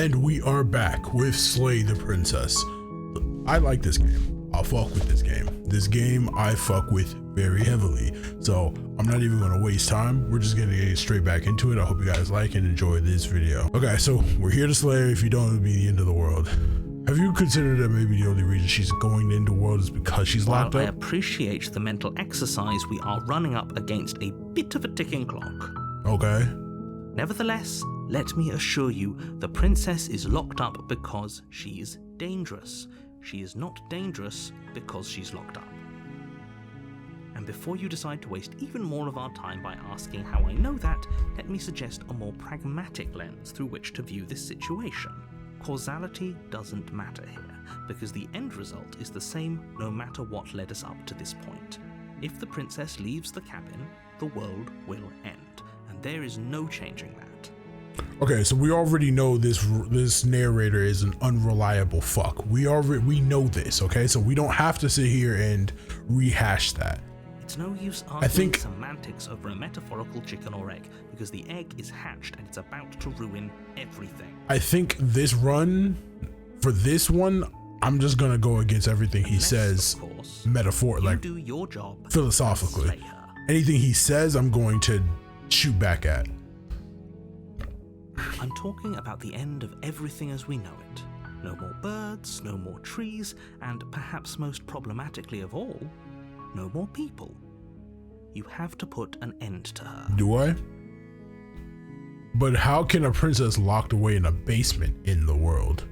And we are back with Slay the Princess. I like this game. I'll fuck with this game. This game I fuck with very heavily. So I'm not even gonna waste time. We're just gonna get straight back into it. I hope you guys like and enjoy this video. Okay, so we're here to slay her. If you don't, it'll be the end of the world. Have you considered that maybe the only reason she's going into the world is because she's locked up? I appreciate the mental exercise, we are running up against a bit of a ticking clock. Okay. Nevertheless, let me assure you, the princess is locked up because she's dangerous. She is not dangerous because she's locked up. And before you decide to waste even more of our time by asking how I know that, let me suggest a more pragmatic lens through which to view this situation. Causality doesn't matter here, because the end result is the same no matter what led us up to this point. If the princess leaves the cabin, the world will end, and there is no changing that. Okay, so we already know this narrator is an unreliable fuck. We know this, okay? So we don't have to sit here and rehash that. It's no use arguing semantics over a metaphorical chicken or egg, because the egg is hatched and it's about to ruin everything. I think this run, for this one, I'm just gonna go against everything he says, like do your job philosophically. Anything he says, I'm going to shoot back at. I'm talking about the end of everything as we know it. No more birds, no more trees, and perhaps most problematically of all, no more people. You have to put an end to her. Do I? But how can a princess locked away in a basement in the world?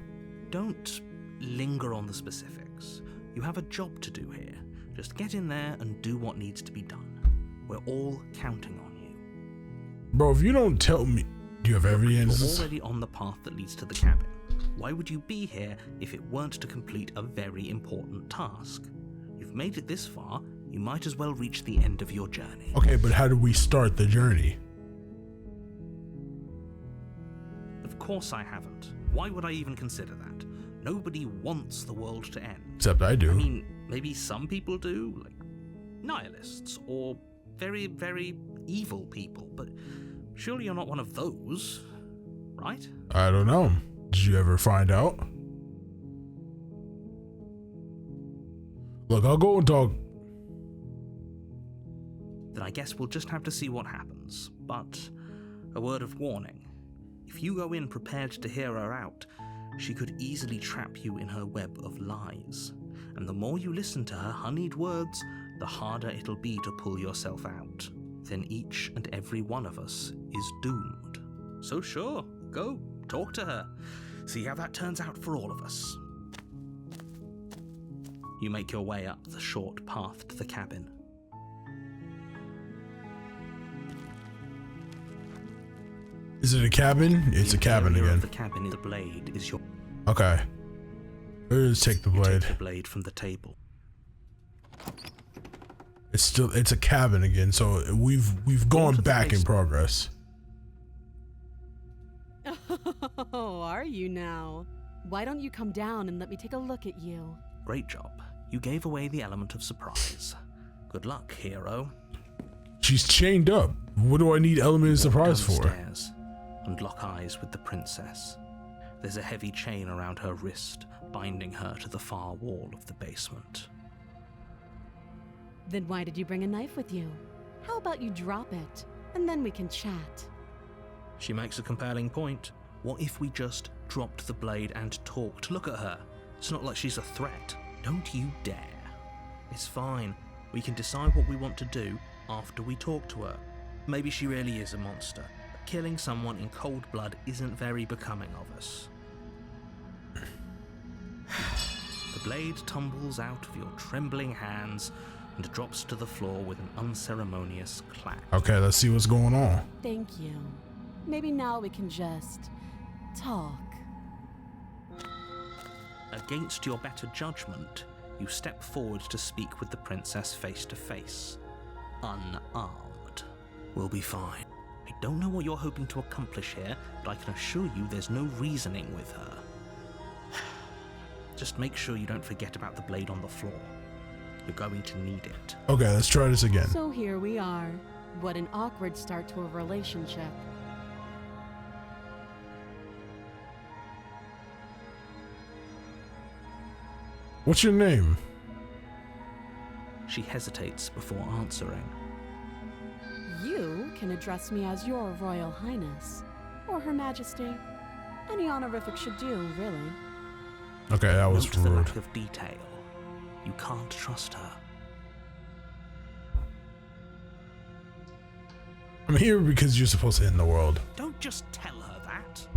Don't linger on the specifics. You have a job to do here. Just get in there and do what needs to be done. We're all counting on you. Bro, if you don't tell me, do you have evidence? You're already on the path that leads to the cabin. Why would you be here if it weren't to complete a very important task? You've made it this far, you might as well reach the end of your journey. Okay, but how do we start the journey? Of course I haven't. Why would I even consider that? Nobody wants the world to end. Except I do. I mean, maybe some people do, like nihilists or very, very evil people, but surely you're not one of those, right? I don't know. Did you ever find out? Look, I'll go and talk. Then I guess we'll just have to see what happens. But a word of warning. If you go in prepared to hear her out, she could easily trap you in her web of lies. And the more you listen to her honeyed words, the harder it'll be to pull yourself out. Then each and every one of us is doomed. So sure, go, talk to her. See how that turns out for all of us. You make your way up the short path to the cabin. Is it a cabin? It's a cabin again. The cabin is the blade is your. Okay. Let's take the blade. Take the blade from the table. It's a cabin again, so we've gone back in progress. Oh, are you now? Why don't you come down and let me take a look at you? Great job. You gave away the element of surprise. Good luck, hero. She's chained up. What do I need element of surprise for? Downstairs and lock eyes with the princess. There's a heavy chain around her wrist, binding her to the far wall of the basement. Then why did you bring a knife with you? How about you drop it, and then we can chat? She makes a compelling point. What if we just dropped the blade and talked? Look at her. It's not like she's a threat. Don't you dare. It's fine. We can decide what we want to do after we talk to her. Maybe she really is a monster, but killing someone in cold blood isn't very becoming of us. The blade tumbles out of your trembling hands and drops to the floor with an unceremonious clack. Okay, let's see what's going on. Thank you. Maybe now we can just talk. Against your better judgment, you step forward to speak with the princess face to face. Unarmed. We'll be fine. I don't know what you're hoping to accomplish here, but I can assure you there's no reasoning with her. Just make sure you don't forget about the blade on the floor. You're going to need it. Okay, let's try this again. So here we are. What an awkward start to a relationship. What's your name? She hesitates before answering. You can address me as Your Royal Highness, or Her Majesty. Any honorific should do, really. Okay, that was Note the rude. lack of detail. You can't trust her. I'm here because you're supposed to end the world. Don't just tell her that.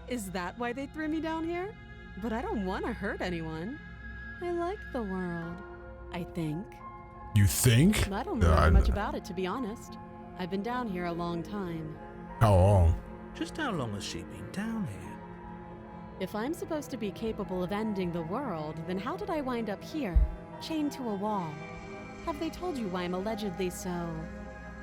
Is that why they threw me down here? But I don't want to hurt anyone. I like the world, I think. You think? I don't remember much about it, to be honest. I've been down here a long time. How long? Just how long has she been down here? If I'm supposed to be capable of ending the world, then how did I wind up here, chained to a wall? Have they told you why I'm allegedly so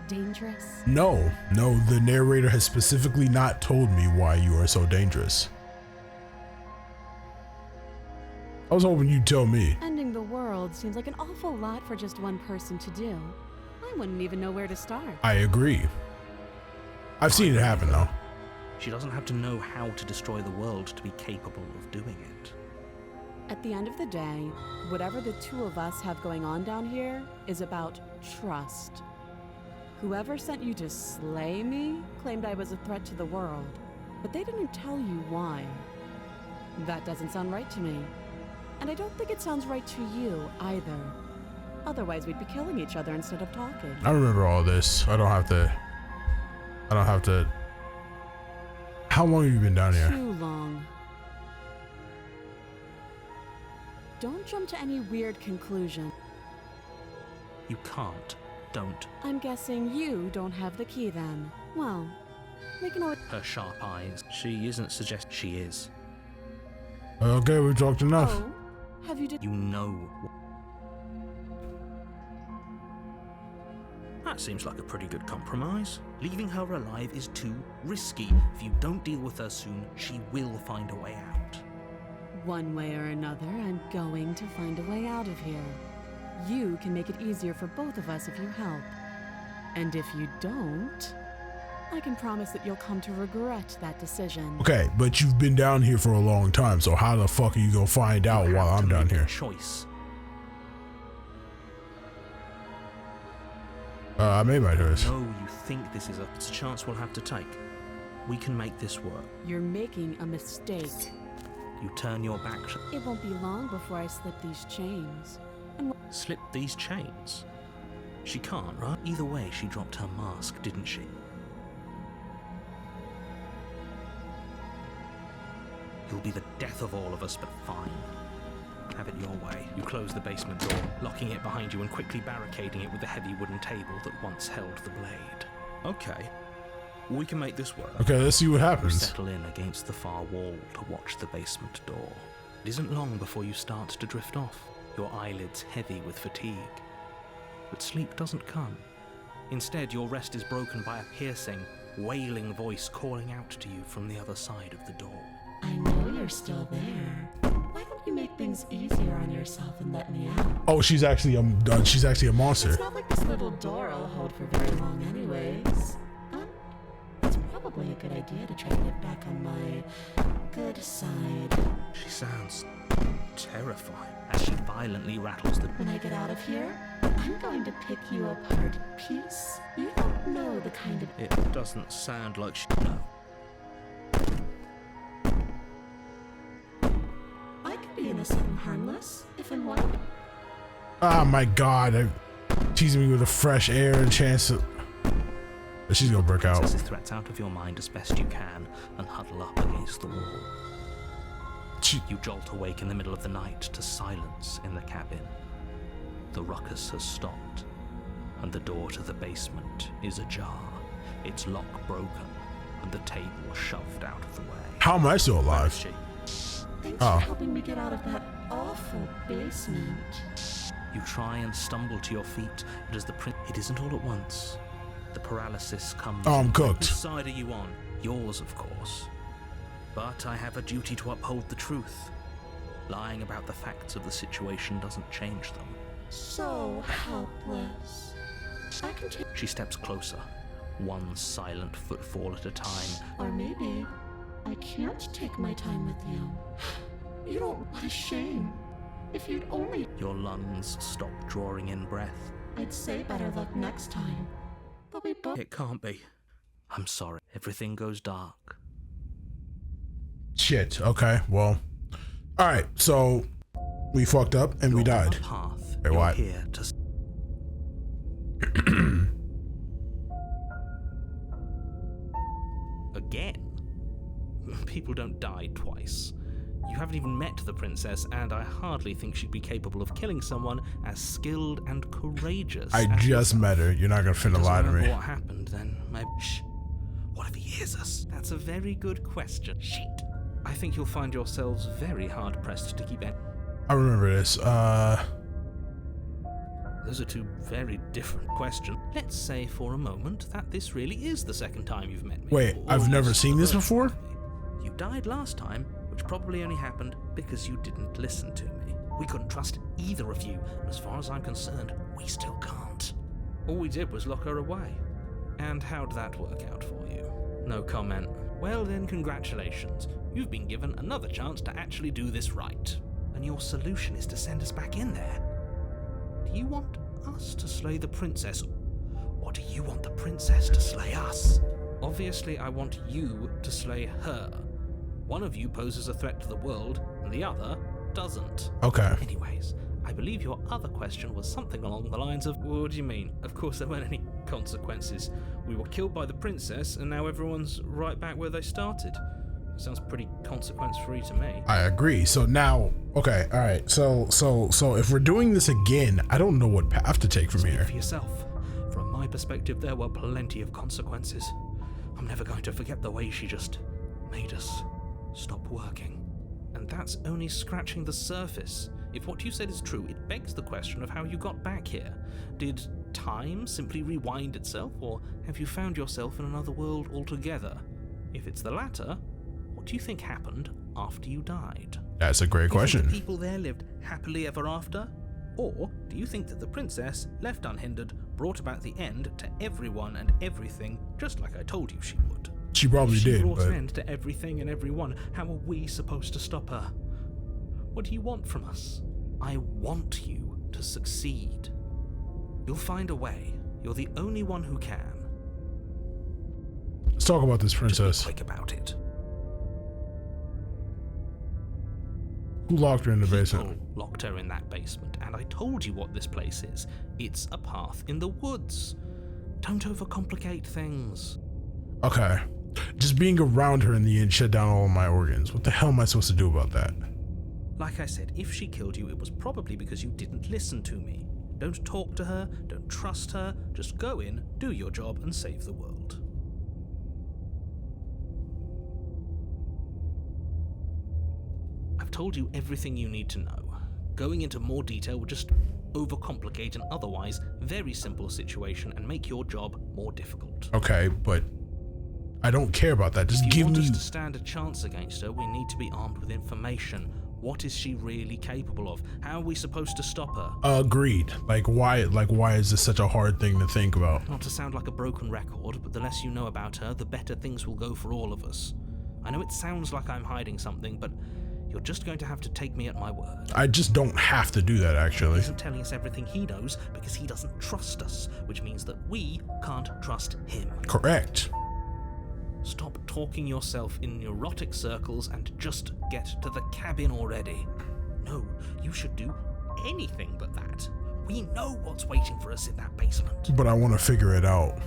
dangerous? No, the narrator has specifically not told me why you are so dangerous. I was hoping you'd tell me. Ending the world seems like an awful lot for just one person to do. I wouldn't even know where to start. I agree. I've seen it happen though. She doesn't have to know how to destroy the world to be capable of doing it. At the end of the day, whatever the two of us have going on down here is about trust. Whoever sent you to slay me claimed I was a threat to the world, but they didn't tell you why. That doesn't sound right to me. And I don't think it sounds right to you either. Otherwise, we'd be killing each other instead of talking. I remember all this. I don't have to. How long have you been down here? Too long. Don't jump to any weird conclusion. You can't. Don't. I'm guessing you don't have the key then. Well, we can always... Her sharp eyes. She isn't suggesting she is. Okay, we've talked enough. Oh, have you... You know. That seems like a pretty good compromise. Leaving her alive is too risky. If you don't deal with her soon, she will find a way out. One way or another, I'm going to find a way out of here. You can make it easier for both of us if you help. And if you don't, I can promise that you'll come to regret that decision. Okay, but you've been down here for a long time, so how the fuck are you gonna find out You while have I'm to down make a here? choice. I made my choice. No, you think this is it's a chance we'll have to take. We can make this work. You're making a mistake. You turn your back. It won't be long before I slip these chains. Slip these chains? She can't, right? Either way, she dropped her mask, didn't she? You'll be the death of all of us, but fine. Have it your way. You close the basement door, locking it behind you and quickly barricading it with the heavy wooden table that once held the blade. Okay. We can make this work. Okay, let's see what You happens. settle in against the far wall to watch the basement door. It isn't long before you start to drift off, your eyelids heavy with fatigue. But sleep doesn't come. Instead, your rest is broken by a piercing, wailing voice calling out to you from the other side of the door. I know you're still there. Why don't you make things easier on yourself and let me out? Oh, she's actually a monster. It's not like this little door will hold for very long anyways. It's probably a good idea to try to get back on my good side. She sounds terrified as she violently rattles the... When I get out of here, I'm going to pick you apart piece. You don't know the kind of... It doesn't sound like she... No. I could be innocent and harmless if I wanted. Oh my god, teasing me with a fresh air and chance to... She's gonna break out. Princess's threats out of your mind as best you can and huddle up against the wall. You jolt awake in the middle of the night to silence in the cabin. The ruckus has stopped, and the door to the basement is ajar, its lock broken, and the table shoved out of the way. How am I still Where is alive? she? Thanks Oh. for helping me get out of that awful basement. You try and stumble to your feet, but as it isn't all at once. The paralysis comes. Oh, I'm cooked. Whose side are you on? Yours, of course. But I have a duty to uphold the truth. Lying about the facts of the situation doesn't change them. So helpless. I can take... She steps closer, one silent footfall at a time. Or maybe I can't take my time with you. You don't. What a shame. If you'd only. Your lungs stop drawing in breath. I'd say better luck next time. But we both. It can't be. I'm sorry. Everything goes dark. Shit. Okay. Well. All right. So we fucked up and we You're on died. a path. Wait, You're what? here to. Again? People don't die twice. You haven't even met the princess, and I hardly think she'd be capable of killing someone as skilled and courageous. I as just met her. You're not gonna finna doesn't lie to remember me. what happened, then maybe. Shh. What if he hears us? That's a very good question. Shit. I think you'll find yourselves very hard pressed to keep. I remember this. Those are two very different questions. Let's say for a moment that this really is the second time you've met me. Wait, or I've at never least seen the this version before? of me. You died last time, which probably only happened because you didn't listen to me. We couldn't trust either of you, and as far as I'm concerned, we still can't. All we did was lock her away. And how'd that work out for you? No comment. Well then, congratulations. You've been given another chance to actually do this right. And your solution is to send us back in there. Do you want us to slay the princess, or do you want the princess to slay us? Obviously, I want you to slay her. One of you poses a threat to the world, and the other doesn't. Okay. Anyways, I believe your other question was something along the lines of, what do you mean? Of course there weren't any consequences. We were killed by the princess, and now everyone's right back where they started. Sounds pretty consequence-free to me. I agree. So now, okay, all right. So if we're doing this again, I don't know what path to take from Speak here. for yourself. From my perspective, there were plenty of consequences. I'm never going to forget the way she just made us stop working. And that's only scratching the surface. If what you said is true, it begs the question of how you got back here. Did time simply rewind itself, or have you found yourself in another world altogether? If it's the latter, what do you think happened after you died? That's a great Do you think question. the people there lived happily ever after? Or do you think that the princess, left unhindered, brought about the end to everyone and everything, just like I told you she would? She probably If she did, brought but an end to everything and everyone, how are we supposed to stop her? What do you want from us? I want you to succeed. You'll find a way. You're the only one who can. let's talk about this Just princess. be quick about it. Who locked her in the basement? People locked her in that basement, and I told you what this place is. It's a path in the woods. Don't overcomplicate things. Okay. Just being around her in the end shut down all of my organs. What the hell am I supposed to do about that? Like I said, if she killed you, it was probably because you didn't listen to me. Don't talk to her, don't trust her, just go in, do your job, and save the world. I've told you everything you need to know. Going into more detail would just overcomplicate an otherwise very simple situation and make your job more difficult. Okay, but I don't care about that. Just If you give want me. us to stand a chance against her, we need to be armed with information. What is she really capable of? How are we supposed to stop her? Agreed. Why is this such a hard thing to think about? Not to sound like a broken record, but the less you know about her, the better things will go for all of us. I know it sounds like I'm hiding something, but you're just going to have to take me at my word. I just don't have to do that, He actually. isn't telling us everything he knows because he doesn't trust us, which means that we can't trust him. Correct. Stop talking yourself in neurotic circles and just get to the cabin already. No, you should do anything but that. We know what's waiting for us in that basement. But I want to figure it out.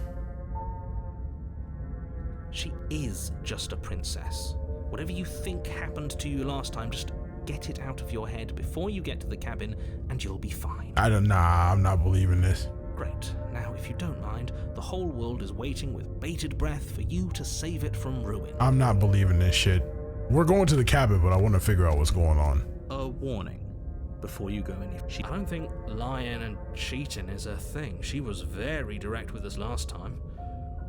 She is just a princess. Whatever you think happened to you last time, just get it out of your head before you get to the cabin and you'll be fine. Nah, I'm not believing this. Great. Now, if you don't mind, the whole world is waiting with bated breath for you to save it from ruin. I'm not believing this shit. We're going to the cabin, but I want to figure out what's going on. A warning before you go any. I don't think lying and cheating is a thing. She was very direct with us last time.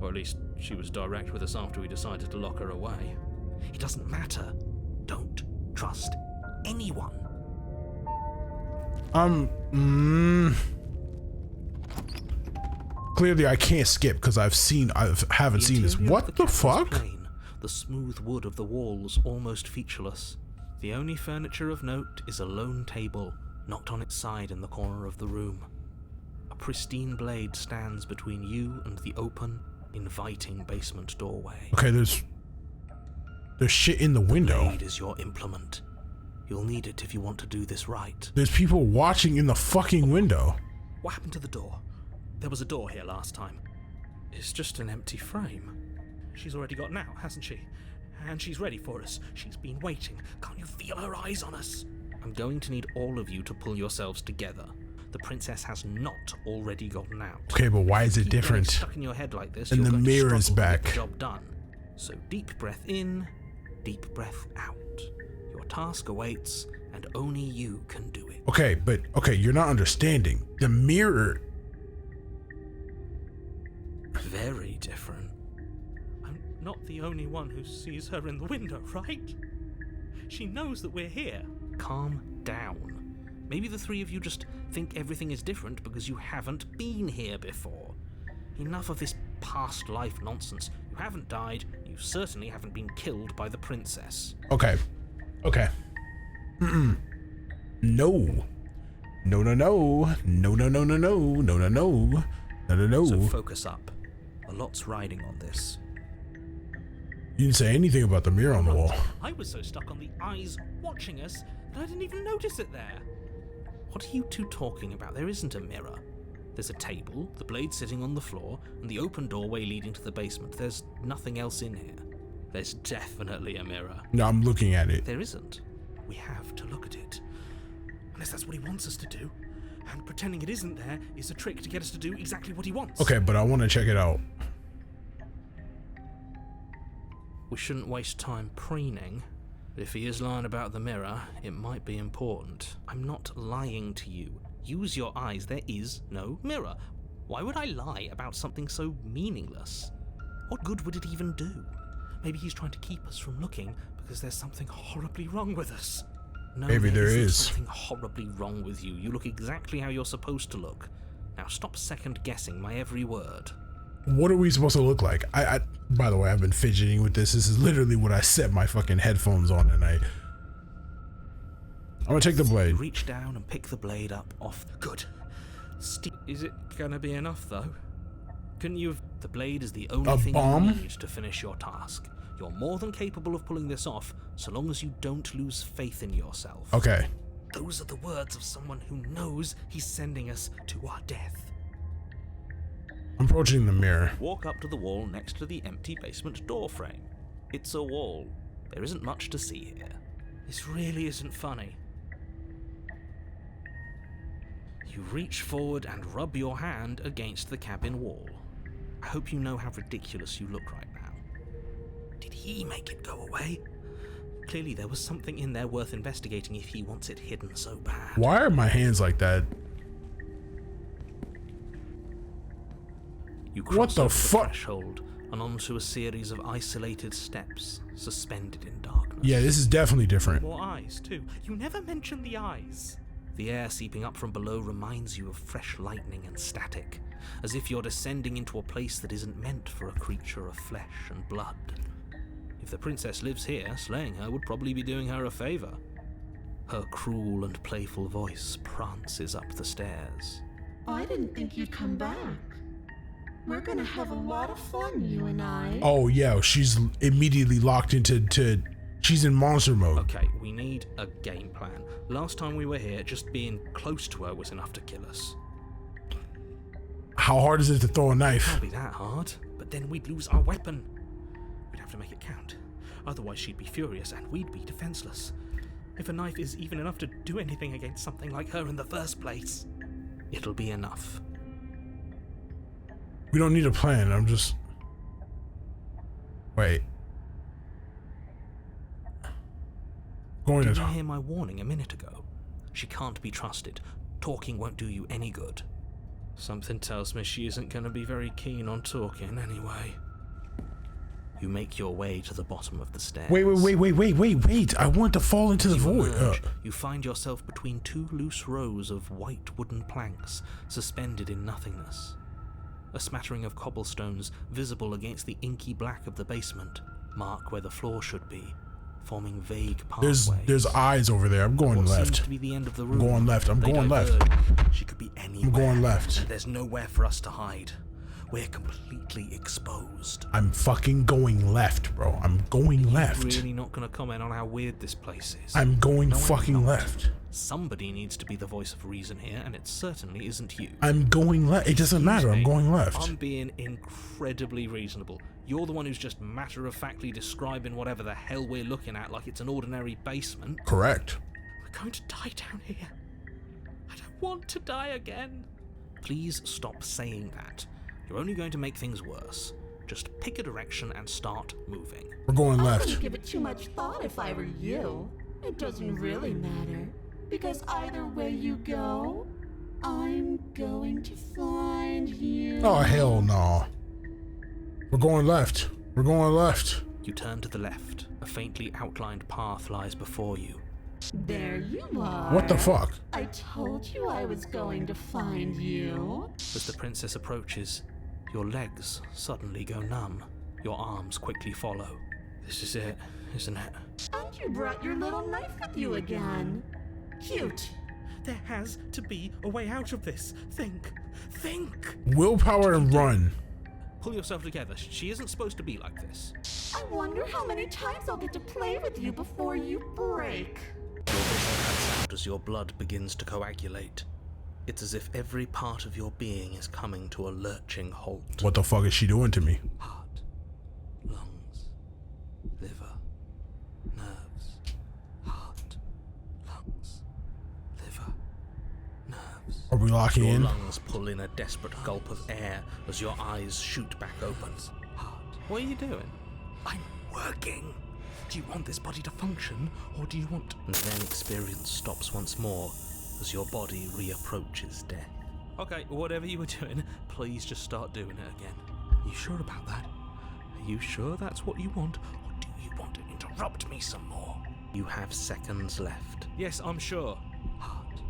Or at least she was direct with us after we decided to lock her away. It doesn't matter. Don't trust anyone. Clearly I can't skip because I haven't seen this. interior What of the cabin was fuck? plain, the smooth wood of the walls almost featureless. The only furniture of note is a lone table, knocked on its side in the corner of the room. A pristine blade stands between you and the open, inviting basement doorway. Okay, there's shit in the window. The blade is your implement. You'll need it if you want to do this right. There's people watching in the fucking window. What happened to the door? There was a door here last time. It's just an empty frame. She's already got out, hasn't she? And she's ready for us. She's been waiting. Can't you feel her eyes on us? I'm going to need all of you to pull yourselves together. The princess has not already gotten out. Okay, but why is it Keep getting different? stuck in your head like this, And you're the going to mirror's struggle to get back. the job done. So deep breath in, deep breath out. Your task awaits, and only you can do it. Okay, but you're not understanding. The mirror. Very different. I'm not the only one who sees her in the window, right? She knows that we're here. Calm down. Maybe the three of you just think everything is different because you haven't been here before. Enough of this past life nonsense. You haven't died. You certainly haven't been killed by the princess. Okay. No. No. So focus up. A lot's riding on this. You didn't say anything about the mirror on the wall. I was so stuck on the eyes watching us that I didn't even notice it there. What are you two talking about? There isn't a mirror. There's a table, the blade sitting on the floor, and the open doorway leading to the basement. There's nothing else in here. There's definitely a mirror. No, I'm looking at it. There isn't. We have to look at it. Unless that's what he wants us to do. And pretending it isn't there is a trick to get us to do exactly what he wants. Okay, but I want to check it out. We shouldn't waste time preening. If he is lying about the mirror, it might be important. I'm not lying to you. Use your eyes. There is no mirror. Why would I lie about something so meaningless? What good would it even do? Maybe he's trying to keep us from looking because there's something horribly wrong with us. No, Maybe there isn't is. something horribly wrong with you. You look exactly how you're supposed to look. Now stop second guessing my every word. What are we supposed to look like? I by the way, I've been fidgeting with this. This is literally what I set my fucking headphones on, and I'm gonna take the blade. Reach down and pick the blade up off. Good. Is it gonna be enough though? Couldn't you have? The blade is the only thing bomb? you need to finish your task. You're more than capable of pulling this off, so long as you don't lose faith in yourself. Okay. Those are the words of someone who knows he's sending us to our death. I'm approaching the mirror. Walk up to the wall next to the empty basement door frame. It's a wall. There isn't much to see here. This really isn't funny. You reach forward and rub your hand against the cabin wall. I hope you know how ridiculous you look right now. Did he make it go away? Clearly there was something in there worth investigating if he wants it hidden so bad. Why are my hands like that? You What cross the over fuck? threshold and onto a series of isolated steps, suspended in darkness. Yeah, this is definitely different. More eyes, too. You never mention the eyes. The air seeping up from below reminds you of fresh lightning and static, as if you're descending into a place that isn't meant for a creature of flesh and blood. If the princess lives here, slaying her would probably be doing her a favor. Her cruel and playful voice prances up the stairs. I didn't think you'd come back. We're gonna have a lot of fun, you and I. Oh yeah, she's immediately locked into she's in monster mode. Okay, we need a game plan. Last time we were here, just being close to her was enough to kill us. How hard is it to throw a knife? Can't be that hard, but then we'd lose our weapon. We'd have to make it count. Otherwise she'd be furious and we'd be defenseless. If a knife is even enough to do anything against something like her in the first place, it'll be enough. We don't need a plan. I'm just... Wait. Going Did to you hear my warning a minute ago? She can't be trusted. Talking won't do you any good. Something tells me she isn't going to be very keen on talking anyway. You make your way to the bottom of the stairs. Wait. I want to fall into the void. Emerge, you find yourself between two loose rows of white wooden planks suspended in nothingness. A smattering of cobblestones visible against the inky black of the basement mark where the floor should be, forming vague pathways. There's eyes over there. I'm going What seems left. to be the end of the I'm room. going left. I'm They going left. diverge. She could be anywhere. I'm going left. And there's nowhere for us to hide. We're completely exposed. I'm fucking going left, bro. I'm going left. Really not going to comment on how weird this place is. I'm going No, I'm fucking not. left. Somebody needs to be the voice of reason here, and it certainly isn't you. I'm going left. It doesn't matter. I'm Excuse me, going left. I'm being incredibly reasonable. You're the one who's just matter-of-factly describing whatever the hell we're looking at like it's an ordinary basement. Correct. We're going to die down here. I don't want to die again. Please stop saying that. You're only going to make things worse. Just pick a direction and start moving. We're going I left. wouldn't give it too much thought if I were you. It doesn't really matter. Because either way you go, I'm going to find you. Oh, hell no. We're going left. We're going left. You turn to the left. A faintly outlined path lies before you. There you are. What the fuck? I told you I was going to find you. As the princess approaches, your legs suddenly go numb. Your arms quickly follow. This is it, isn't it? And you brought your little knife with you again. Cute. There has to be a way out of this. Think. Willpower and run. Pull yourself together. She isn't supposed to be like this. I wonder how many times I'll get to play with you before you break. Your vision cuts out as your blood begins to coagulate. It's as if every part of your being is coming to a lurching halt. What the fuck is she doing to me? Heart, lungs, liver, nerves. Heart, lungs, liver, nerves. Are we locking Your in? lungs pull in a desperate gulp of air as your eyes shoot back open. What are you doing? I'm working. Do you want this body to function, or do you want... And then experience stops once more as your body reapproaches death. Okay, whatever you were doing, please just start doing it again. You sure about that? Are you sure that's what you want, or do you want to interrupt me some more? You have seconds left. Yes, I'm sure. Heart,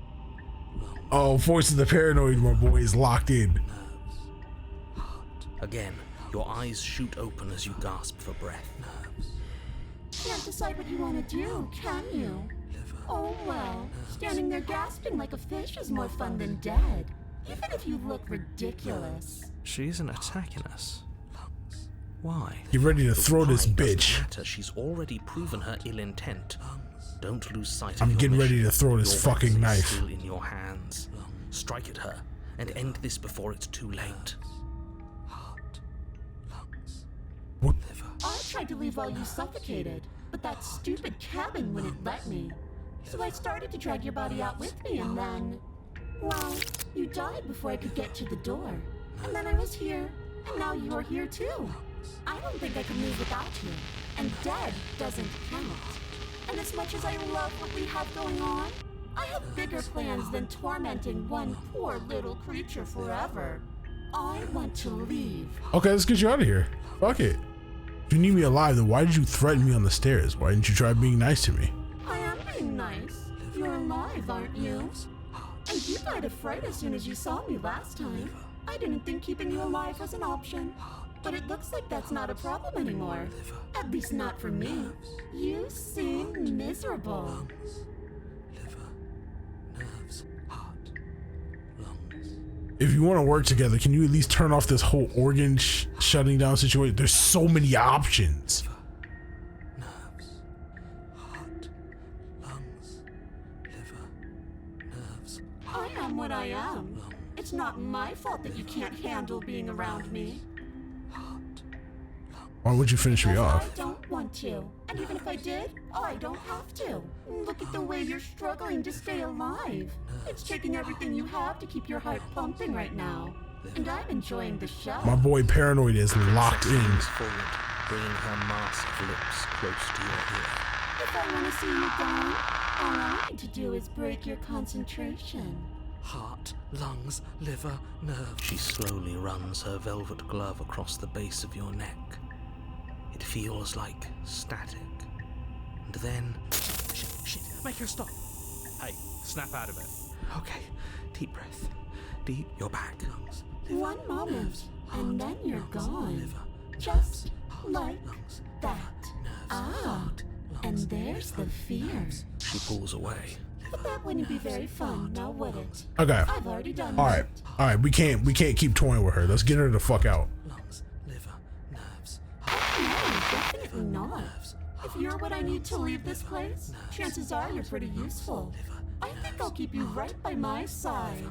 lungs, Oh, voice of the paranoid, my boy, is locked in. nerves, heart. Again, your eyes shoot open as you gasp for breath. Nerves, Can't decide what you want to do, can you? liver. Oh well, standing there gasping like a fish is more fun than dead. Even if you look ridiculous. She isn't attacking us. Lungs. Why? Get ready to throw this Why doesn't bitch. matter. She's already proven her ill intent. Don't lose sight of I'm your getting ready mission. to throw this Your fucking weapon is knife. Still in your hands. Strike at her and end this before it's too late. Heart, lungs, What? liver. I tried to leave while you suffocated, but that stupid cabin wouldn't let me. So I started to drag your body out with me, and then... Well, you died before I could get to the door. And then I was here, and now you're here too. I don't think I can move without you. And dead doesn't count. And as much as I love what we have going on, I have bigger plans than tormenting one poor little creature forever. I want to leave. Okay, let's get you out of here. Fuck it. If you need me alive, then why did you threaten me on the stairs? Why didn't you try being nice to me? I am being nice. You're alive, aren't you? And you died of fright as soon as you saw me last time. I didn't think keeping you alive was an option. But it looks like that's not a problem anymore. At least not for me. You seem miserable. Liver, nerves, heart, lungs. If you want to work together, can you at least turn off this whole organ shutting down situation? There's so many options. Nerves, heart, lungs, liver, nerves, I am what I am. It's not my fault that you can't handle being around me. heart, Why would you finish me Because off? I don't want to. And even if I did, I don't have to. Look at the way you're struggling to stay alive. It's taking everything you have to keep your heart pumping right now. And I'm enjoying the show. My boy Paranoid is locked in. leans forward, bringing her mask of lips close to your ear. If I want to see you gone, all I need to do is break your concentration. Heart, lungs, liver, nerve. She slowly runs her velvet glove across the base of your neck. It feels like static. And then... Shit, make her stop. Hey, snap out of it. Okay, deep breath. Deep, you're back. Lungs, liver, One moment, nerves, and heart, then you're lungs, gone. liver, Just nerves, heart, like lungs, that. liver, nerves, Ah, heart, lungs, then there's the fear. She pulls away. But that wouldn't be very fun, now would it? Okay. I've already done All right. All right. We can't keep toying with her. Let's get her the fuck out. Lungs, liver, nerves, No, definitely not. If you're what I need to leave this place, chances are you're pretty useful. I think I'll keep you right by my side.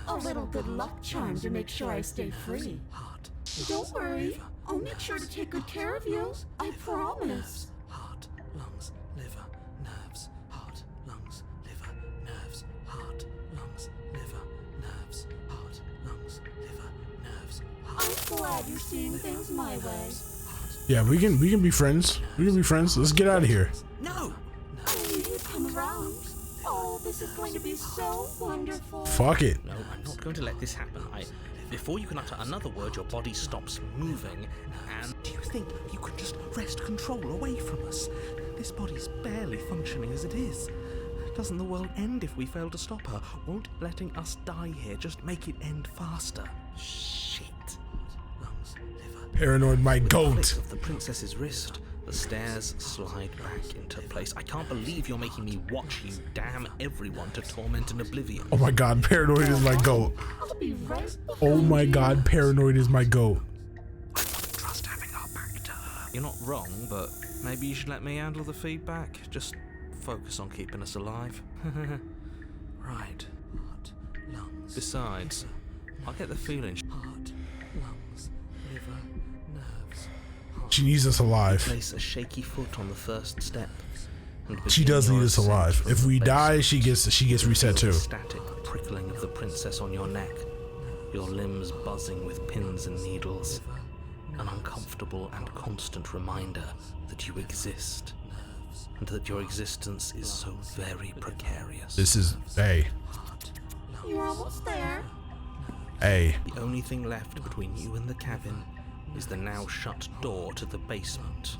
A little good luck charm to make sure I stay free. heart, Don't worry, I'll make sure to take good care of you. I promise. heart, lungs, liver, nerves, heart, lungs, liver, nerves, heart, lungs, liver, nerves, heart, lungs, liver, nerves, heart. I'm glad you're seeing things my way. Yeah, we can be friends. We can be friends. Let's get out of here. No! I knew you'd come around. Oh, this is going to be so wonderful. Fuck it. No, I'm not going to let this happen. Before you can utter another word, your body stops moving. And do you think you could just wrest control away from us? This body's barely functioning as it is. Doesn't the world end if we fail to stop her? Won't letting us die here just make it end faster? Shit. Lungs, liver. Paranoid my With the goat. flick of the princess's wrist, the stairs slide back into place. I can't believe you're making me watch you damn everyone to torment and oblivion. Oh my god, paranoid is my goat. I'll be right Oh behind my you. god, paranoid is my goat. I wouldn't trust having our back to her. You're not wrong, but maybe you should let me handle the feedback. Just focus on keeping us alive. Right. Heart, lungs. Besides, I get the feeling. Heart, lungs, liver, nerves. She needs us alive. Place a shaky foot on the first step. And She begin does your need us ascent alive. from If the we base. die, she gets reset Feel too. the static prickling of the princess on your neck, your limbs buzzing with pins and needles, an uncomfortable and constant reminder that you exist, and that your existence is so very precarious. This is hey. You're almost there. Hey. The only thing left between you and the cabin is the now shut door to the basement.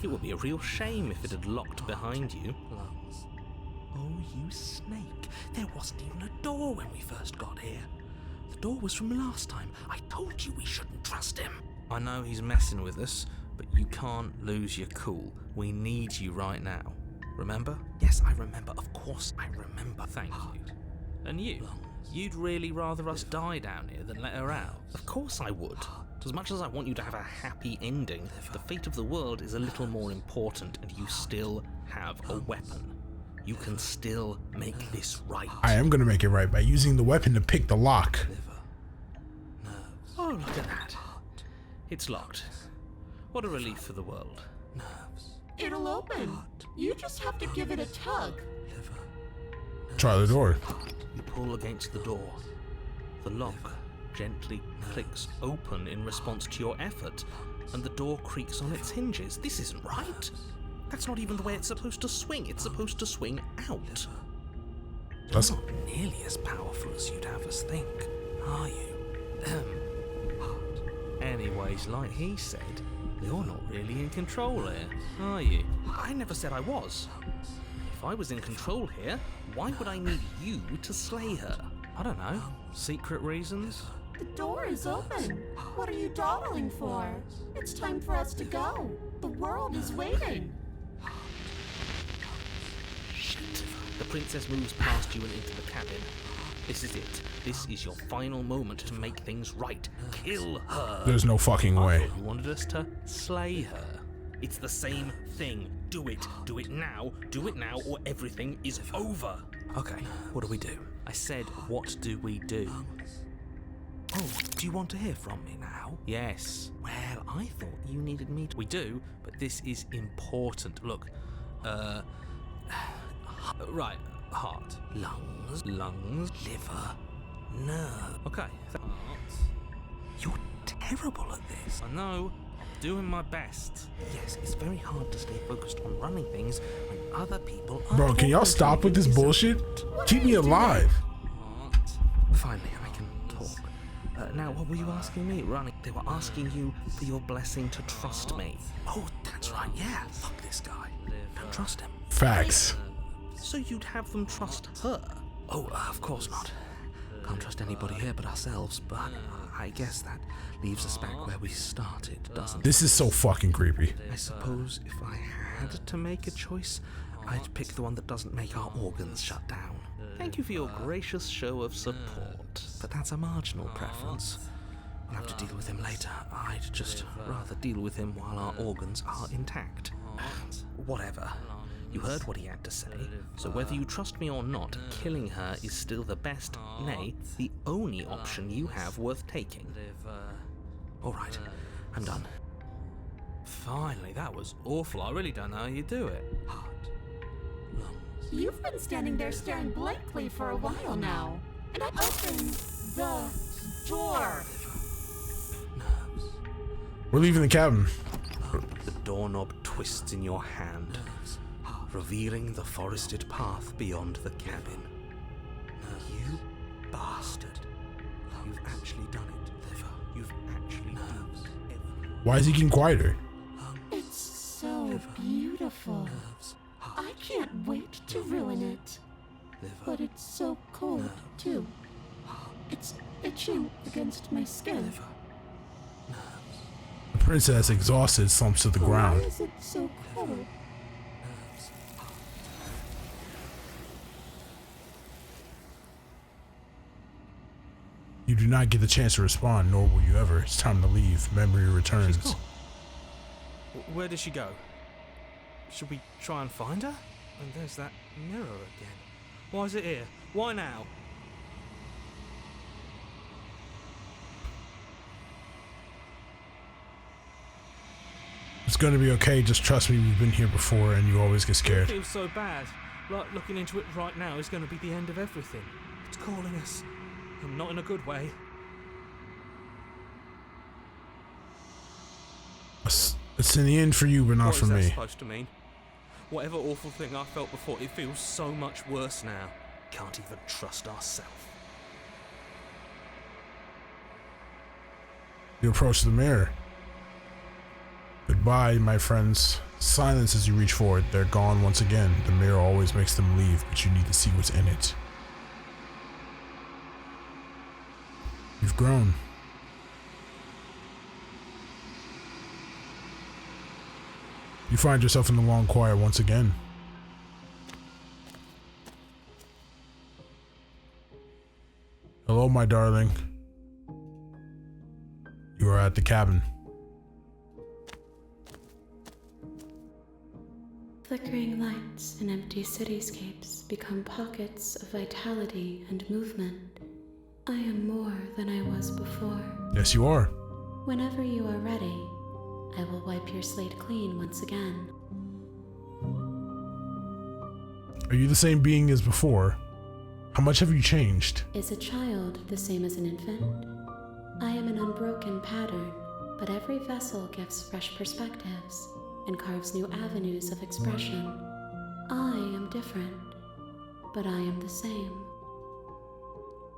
It would be a real shame if it had locked behind you. Oh, you snake. There wasn't even a door when we first got here. The door was from last time. I told you we shouldn't trust him. I know he's messing with us, but you can't lose your cool. We need you right now. Remember? Yes, I remember. Of course I remember. Thank you. And you? You'd really rather us die down here than let her out? Of course I would. As much as I want you to have a happy ending, the fate of the world is a little more important, and you still have a weapon. You can still make this right. I am gonna make it right by using the weapon to pick the lock. Oh, look at that. It's locked. What a relief for the world. It'll open. You just have to give it a tug. Try the door. You pull against the door. The lock gently clicks open in response to your effort, and the door creaks on its hinges. This isn't right. That's not even the way it's supposed to swing. It's supposed to swing out. That's Not nearly as powerful as you'd have us think, are you? Anyways, like he said, you're not really in control here, are you? I never said I was. If I was in control here, why would I need you to slay her? I don't know. Secret reasons? The door is open. What are you dawdling for? It's time for us to go. The world is waiting. Shit. The princess moves past you and into the cabin. This is it. This is your final moment to make things right. Kill her. there's no fucking I way. thought you wanted us to slay her. It's the same thing. Do it. Do it now. Do it now, or everything is over. Okay, what do we do? I said, what do we do? Oh, do you want to hear from me now? Yes. Well, I thought you needed me to... We do, but this is important. Look, right, heart, lungs, liver, nerve. Okay, heart. You're terrible at this. I know. I'm doing my best. Yes, it's very hard to stay focused on running things when other people are... Bro, can y'all stop with this bullshit? Keep me alive. Heart. Finally, I can talk. Now, what were you asking me? Running. They were asking you for your blessing to trust me. Oh, that's right, yeah. Fuck this guy. Don't trust him. Facts. So you'd have them trust her? Oh, of course not. Can't trust anybody here but ourselves, but I guess that leaves us back where we started, doesn't it? This is so fucking creepy. I suppose if I had to make a choice, I'd pick the one that doesn't make our organs shut down. Thank you for your gracious show of support, but that's a marginal preference. We'll have to deal with him later. I'd just rather deal with him while our organs are intact. Whatever. You heard what he had to say, so whether you trust me or not, killing her is still the best, nay, the only option you have worth taking. Alright, I'm done. Finally, that was awful. I really don't know how you do it. Heart, lungs. You've been standing there staring blankly for a while now. And I opened the door. Nerves. We're leaving the cabin. The doorknob twists in your hand, revealing the forested path beyond the cabin. You bastard. You've actually done it. You've actually done it. Why is he getting quieter? It's so beautiful. I can't wait to ruin it. But it's so cold, too. It's itching against my skin. The princess, exhausted, slumps to the ground. Why is it so cold? You do not get the chance to respond, nor will you ever. It's time to leave. Memory returns. She's gone. Where did she go? Should we try and find her? And there's that mirror again. Why is it here? Why now? It's going to be okay. Just trust me. We've been here before, and you always get It scared. feels so bad. Like looking into it right now is going to be the end of everything. It's calling us. And not in a good way. It's in the end for you, but not for What is that me. supposed to mean? Whatever awful thing I felt before, it feels so much worse now. Can't even trust ourselves. You approach the mirror. Goodbye, my friends. Silence as you reach for it. They're gone once again. The mirror always makes them leave, but you need to see what's in it. You've grown. You find yourself in the long quiet once again. Hello, my darling. You are at the cabin. Flickering lights and empty cityscapes become pockets of vitality and movement. I am more than I was before. Yes, you are. Whenever you are ready, I will wipe your slate clean once again. Are you the same being as before? How much have you changed? Is a child the same as an infant? I am an unbroken pattern, but every vessel gives fresh perspectives and carves new avenues of expression. I am different, but I am the same.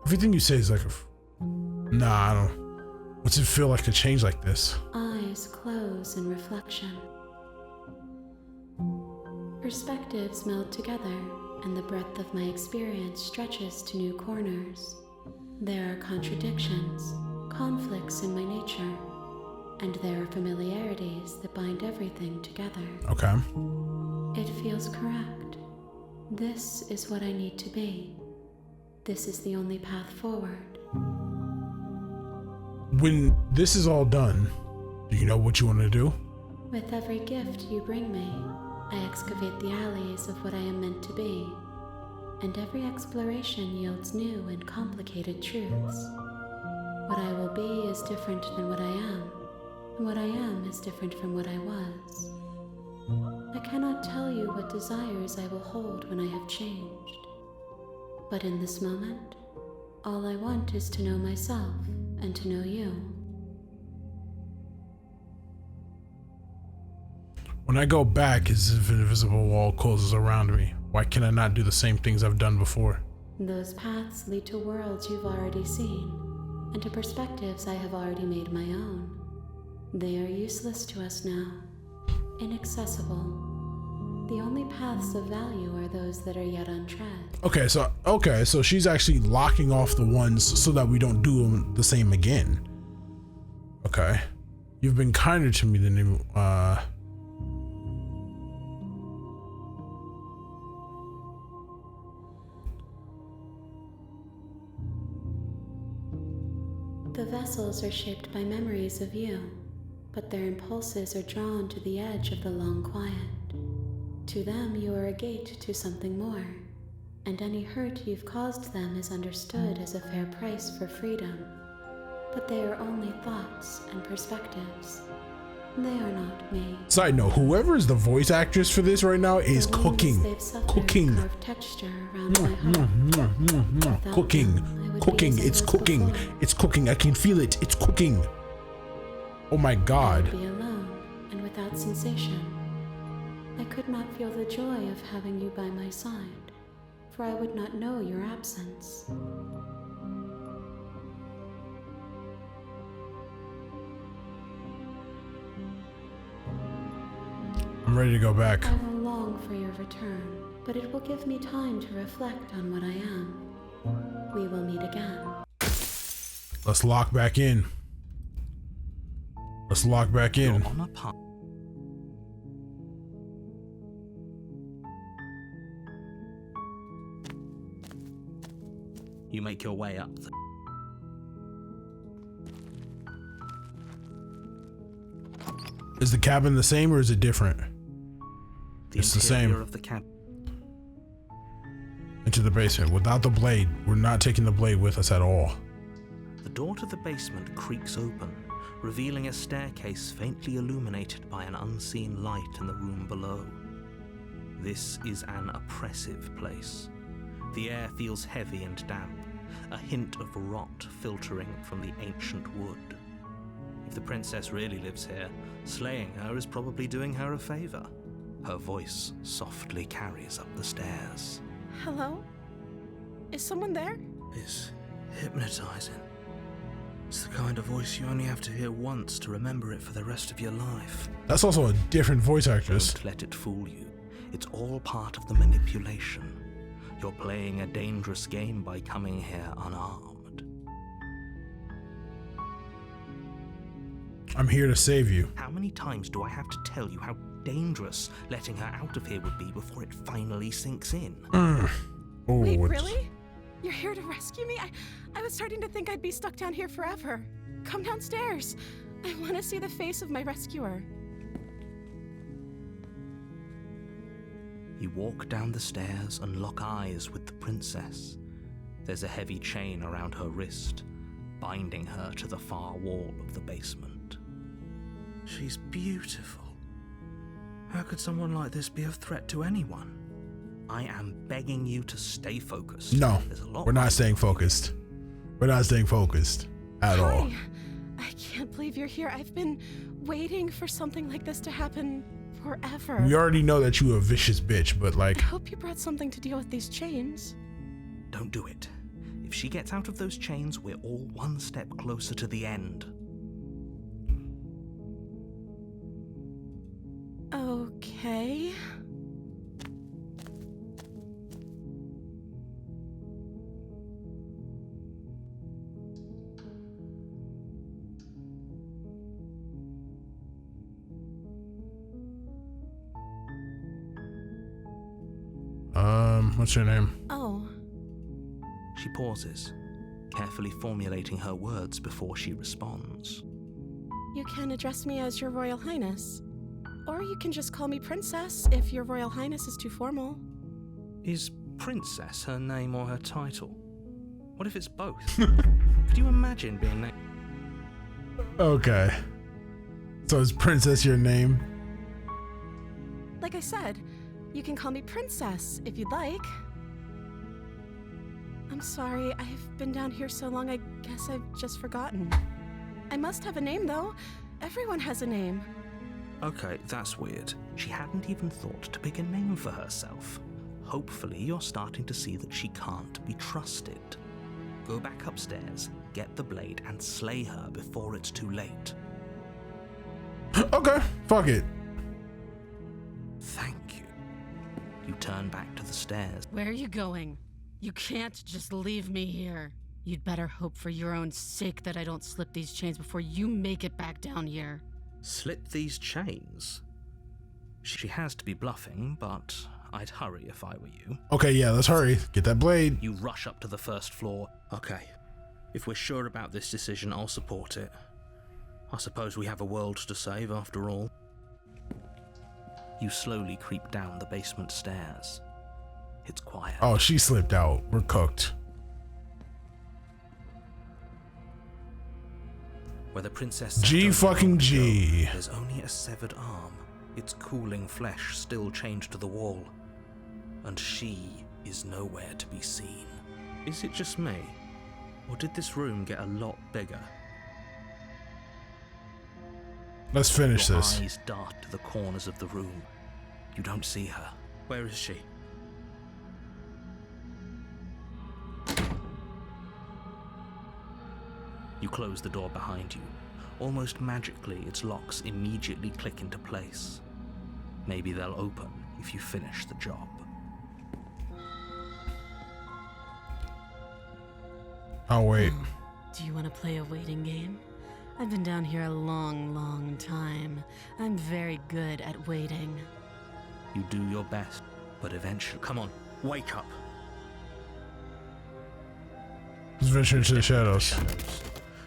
Everything you say is like Nah, I don't. What's it feel like to change like this? Eyes close in reflection. Perspectives meld together, and the breadth of my experience stretches to new corners. There are contradictions, conflicts in my nature, and there are familiarities that bind everything together. Okay. It feels correct. This is what I need to be. This is the only path forward. When this is all done, do you know what you want to do? With every gift you bring me, I excavate the alleys of what I am meant to be, and every exploration yields new and complicated truths. What I will be is different than what I am, and what I am is different from what I was. I cannot tell you what desires I will hold when I have changed. But in this moment, all I want is to know myself and to know you. When I go back, it's as if an invisible wall closes around me. Why can I not do the same things I've done before? Those paths lead to worlds you've already seen, and to perspectives I have already made my own. They are useless to us now, inaccessible. The only paths of value are those that are yet untread. Okay, so she's actually locking off the ones so that we don't do them the same again. Okay. You've been kinder to me than The vessels are shaped by memories of you, but their impulses are drawn to the edge of the long quiet. To them, you are a gate to something more, and any hurt you've caused them is understood as a fair price for freedom. But they are only thoughts and perspectives. They are not me. Side note, whoever is the voice actress for this right now is The wounds they've suffered cooking. carve texture around my heart. Without Cooking. them, I would be Cooking. as It's ill as cooking. before. It's cooking. I can feel it. It's cooking. Oh my I god. would be alone and without sensation. I could not feel the joy of having you by my side, for I would not know your absence. I'm ready to go back. I will long for your return, but it will give me time to reflect on what I am. We will meet again. Let's lock back in. Let's lock back in. You're on a path. You make your way up. Is the cabin the same or is it different? It's the same. Of the cab. Into the basement without the blade. We're not taking the blade with us at all. The door to the basement creaks open, revealing a staircase faintly illuminated by an unseen light in the room below. This is an oppressive place. The air feels heavy and damp, a hint of rot filtering from the ancient wood. If the princess really lives here, slaying her is probably doing her a favor. Her voice softly carries up the stairs. Hello? Is someone there? It's hypnotizing. It's the kind of voice you only have to hear once to remember it for the rest of your life. That's also a different voice actress. Don't let it fool you. It's all part of the manipulation. You're playing a dangerous game by coming here unarmed. I'm here to save you. How many times do I have to tell you how dangerous letting her out of here would be before it finally sinks in? Oh, Wait, it's- really? You're here to rescue me? I was starting to think I'd be stuck down here forever. Come downstairs. I want to see the face of my rescuer. You walk down the stairs and lock eyes with the princess. There's a heavy chain around her wrist, binding her to the far wall of the basement. She's beautiful. How could someone like this be a threat to anyone? I am begging you to stay focused. No, There's a lot we're not staying focused. We're not staying focused at all. Hi. I can't believe you're here. I've been waiting for something like this to happen forever. We already know that you a vicious bitch, but I like, hope you brought something to deal with these chains. Don't do it. If she gets out of those chains, we're all one step closer to the end. Okay. what's your name? Oh, She pauses, carefully formulating her words before she responds. you can address me as Your Royal Highness. Or you can just call me Princess if Your Royal Highness is too formal. Is Princess her name or her title? What if it's both? Could you imagine being named? Okay. So is Princess your name? Like I said, you can call me Princess if you'd like. I'm sorry, I've been down here so long, I guess I've just forgotten. I must have a name, though. Everyone has a name. Okay, that's weird. She hadn't even thought to pick a name for herself. Hopefully you're starting to see that she can't be trusted. Go back upstairs, get the blade, and slay her before it's too late. Okay, fuck it. Thank you. turn back to the stairs. Where are you going? You can't just leave me here. You'd better hope for your own sake that I don't slip these chains before you make it back down here. Slip these chains? She has to be bluffing, but I'd hurry if I were you. Okay, yeah, let's hurry. Get that blade. You rush up to the first floor. Okay, if we're sure about this decision, I'll support it. I suppose we have a world to save after all. You slowly creep down the basement stairs. It's quiet. Oh, she slipped out. We're cooked. Where the princess sat G only fucking a moment G. ago, there's only a severed arm, its cooling flesh still chained to the wall, and she is nowhere to be seen. Is it just me, or did this room get a lot bigger? Let's finish Your this. eyes dart to the corners of the room. You don't see her. Where is she? You close the door behind you. Almost magically, its locks immediately click into place. Maybe they'll open if you finish the job. Oh, wait. Do you want to play a waiting game? I've been down here a long, long time. I'm very good at waiting. You do your best, but eventually... Come on, wake up! Let's venture into the shadows.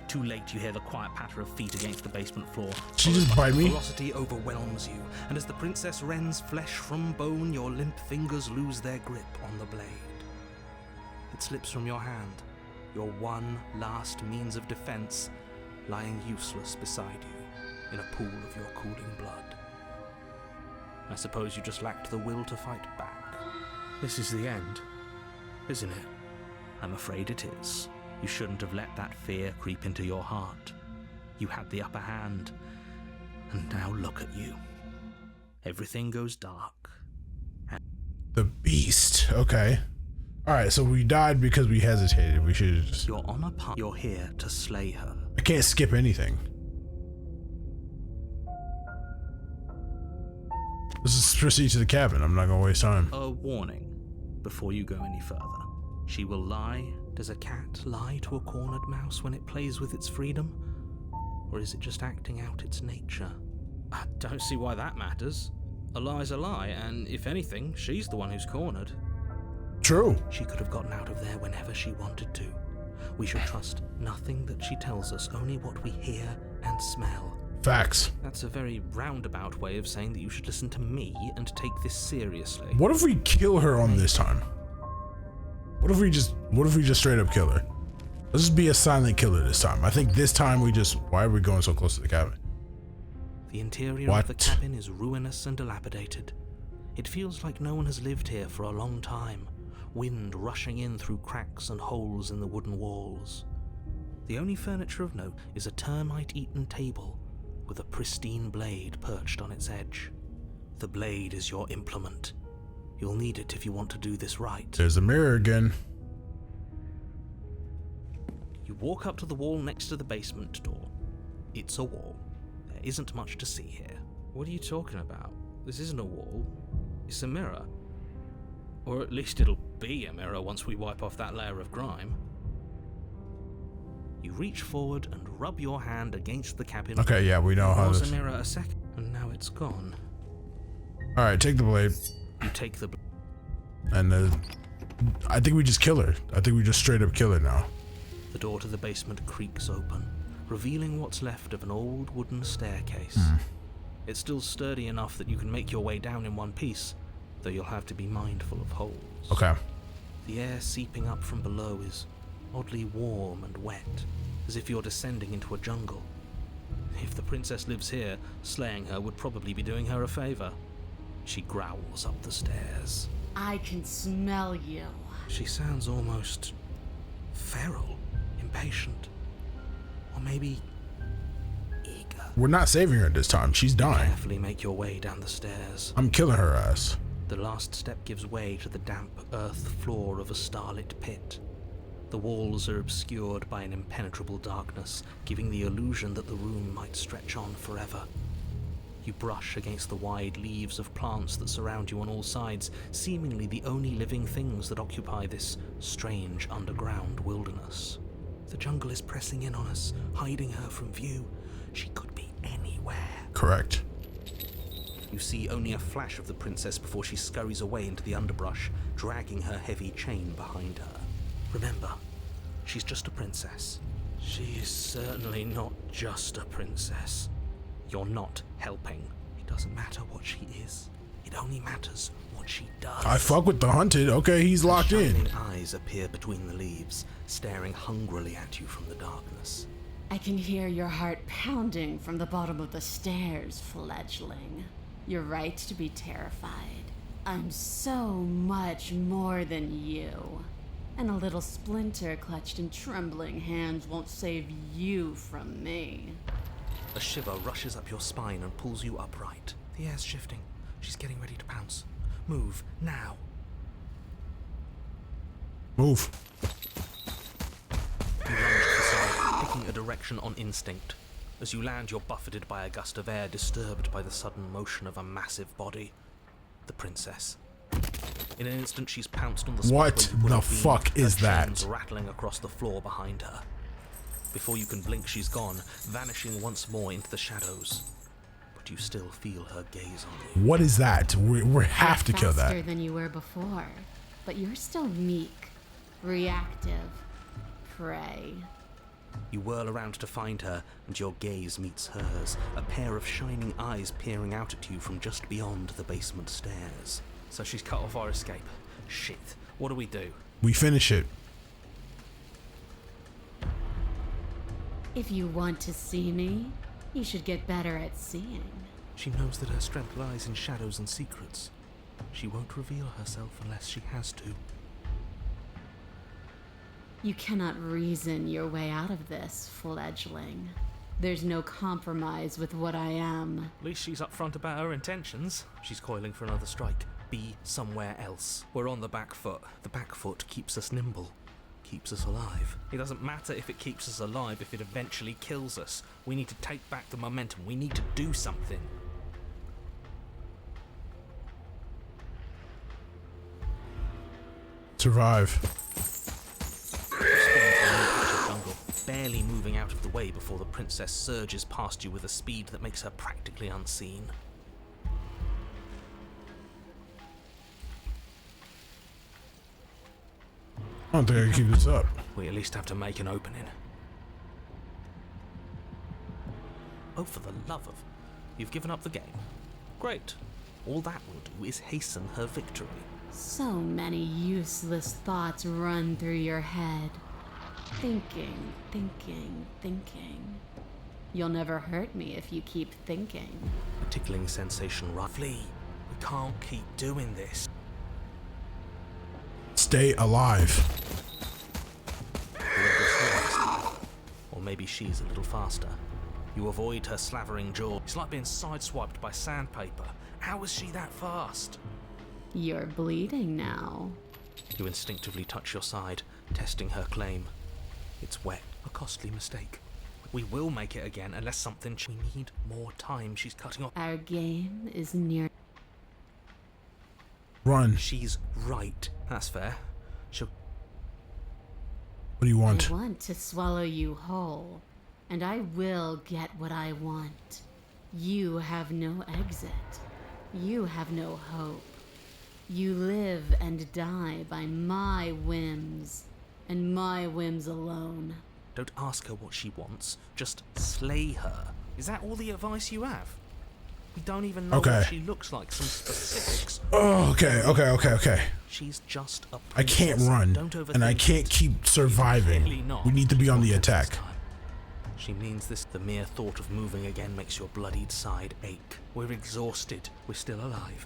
Too late, you hear the quiet patter of feet against the basement floor. She just bite me? Velocity overwhelms you, and as the princess rends flesh from bone, your limp fingers lose their grip on the blade. It slips from your hand, your one last means of defense, lying useless beside you in a pool of your cooling blood. I suppose you just lacked the will to fight back. This is the end, isn't it? I'm afraid it is. You shouldn't have let that fear creep into your heart. You had the upper hand, and now look at you. Everything goes dark. The beast. Okay. Alright, so we died because we hesitated. We should have just... You're on a path. You're here to slay her. I can't skip anything. Let's just proceed to the cabin. I'm not gonna waste time. A warning before you go any further. She will lie. Does a cat lie to a cornered mouse when it plays with its freedom? Or is it just acting out its nature? I don't see why that matters. A lie's a lie, and if anything, she's the one who's cornered. True. She could have gotten out of there whenever she wanted to. We should trust nothing that she tells us, only what we hear and smell. Facts. That's a very roundabout way of saying that you should listen to me and take this seriously. What if we kill her on this time? What if we just straight up kill her? Let's just be a silent killer this time. I think this time why are we going so close to the cabin? The interior of the cabin is ruinous and dilapidated. It feels like no one has lived here for a long time, wind rushing in through cracks and holes in the wooden walls. The only furniture of note is a termite-eaten table with a pristine blade perched on its edge. The blade is your implement. You'll need it if you want to do this right. There's a mirror again. You walk up to the wall next to the basement door. It's a wall. There isn't much to see here. What are you talking about? This isn't a wall. It's a mirror. Or at least it'll be a mirror once we wipe off that layer of grime. You reach forward and rub your hand against the cabin. Okay, yeah, we know how There was this... a mirror a second, and now it's gone. Alright, take the blade. You take the... And I think we just kill her. I think we just straight up kill her now. The door to the basement creaks open, revealing what's left of an old wooden staircase. It's still sturdy enough that you can make your way down in one piece, though you'll have to be mindful of holes. Okay. The air seeping up from below is oddly warm and wet, as if you're descending into a jungle. If the princess lives here, slaying her would probably be doing her a favor. She growls up the stairs. I can smell you. She sounds almost feral, impatient, or maybe eager. We're not saving her this time. She's dying. Carefully make your way down the stairs. I'm killing her ass. The last step gives way to the damp earth floor of a starlit pit. The walls are obscured by an impenetrable darkness, giving the illusion that the room might stretch on forever. You brush against the wide leaves of plants that surround you on all sides, seemingly the only living things that occupy this strange underground wilderness. The jungle is pressing in on us, hiding her from view. She could be anywhere. Correct. You see only a flash of the princess before she scurries away into the underbrush, dragging her heavy chain behind her. Remember, she's just a princess. She is certainly not just a princess. You're not helping. It doesn't matter what she is. It only matters what she does. I fuck with the hunted. Okay, he's locked in. Shining eyes appear between the leaves, staring hungrily at you from the darkness. I can hear your heart pounding from the bottom of the stairs, fledgling. You're right to be terrified. I'm so much more than you. And a little splinter clutched in trembling hands won't save you from me. A shiver rushes up your spine and pulls you upright. The air's shifting. She's getting ready to pounce. Move, now. Move. You lunge to the side, picking a direction on instinct. As you land, you're buffeted by a gust of air, disturbed by the sudden motion of a massive body. The princess. In an instant, she's pounced on the spot What where you would the have been, fuck is her chains that? rattling across the floor behind her. Before you can blink, she's gone, vanishing once more into the shadows. But you still feel her gaze on you. What is that? We have to kill Faster that. than you were before, but you're still meek, reactive, prey. You whirl around to find her, and your gaze meets hers, a pair of shining eyes peering out at you from just beyond the basement stairs. So she's cut off our escape. Shit. What do we do? We finish it. If you want to see me, you should get better at seeing. She knows that her strength lies in shadows and secrets. She won't reveal herself unless she has to. You cannot reason your way out of this, fledgling. There's no compromise with what I am. At least she's upfront about her intentions. She's coiling for another strike. Be somewhere else. We're on the back foot. The back foot keeps us nimble. Keeps us alive. It doesn't matter if it keeps us alive if it eventually kills us. We need to take back the momentum. We need to do something. Survive. You spin into a new patch of jungle, barely moving out of the way before the princess surges past you with a speed that makes her practically unseen. I don't think I can keep this up. We at least have to make an opening. Oh, for the love of... You've given up the game. Great. All that will do is hasten her victory. So many useless thoughts run through your head. Thinking, thinking, thinking. You'll never hurt me if you keep thinking. A tickling sensation Flee. We can't keep doing this. Stay alive. Whoever's slowest. Or maybe she's a little faster. You avoid her slavering jaw. It's like being sideswiped by sandpaper. How is she that fast? You're bleeding now. You instinctively touch your side, testing her claim. It's wet. A costly mistake. We will make it again unless something... We need more time. She's cutting off... Our game is near... Run. She's right. That's fair. She'll... What do you want? I want to swallow you whole, and I will get what I want. You have no exit. You have no hope. You live and die by my whims, and my whims alone. Don't ask her what she wants. Just slay her. Is that all the advice you have? We don't even know Okay. what she looks like. Some specifics. Oh, okay. She's just a I princess. can't run, Don't overthink and I can't it. keep Clearly surviving. not. We need to be on the Not this attack. time. She means this. The mere thought of moving again makes your bloodied side ache. We're exhausted. We're still alive.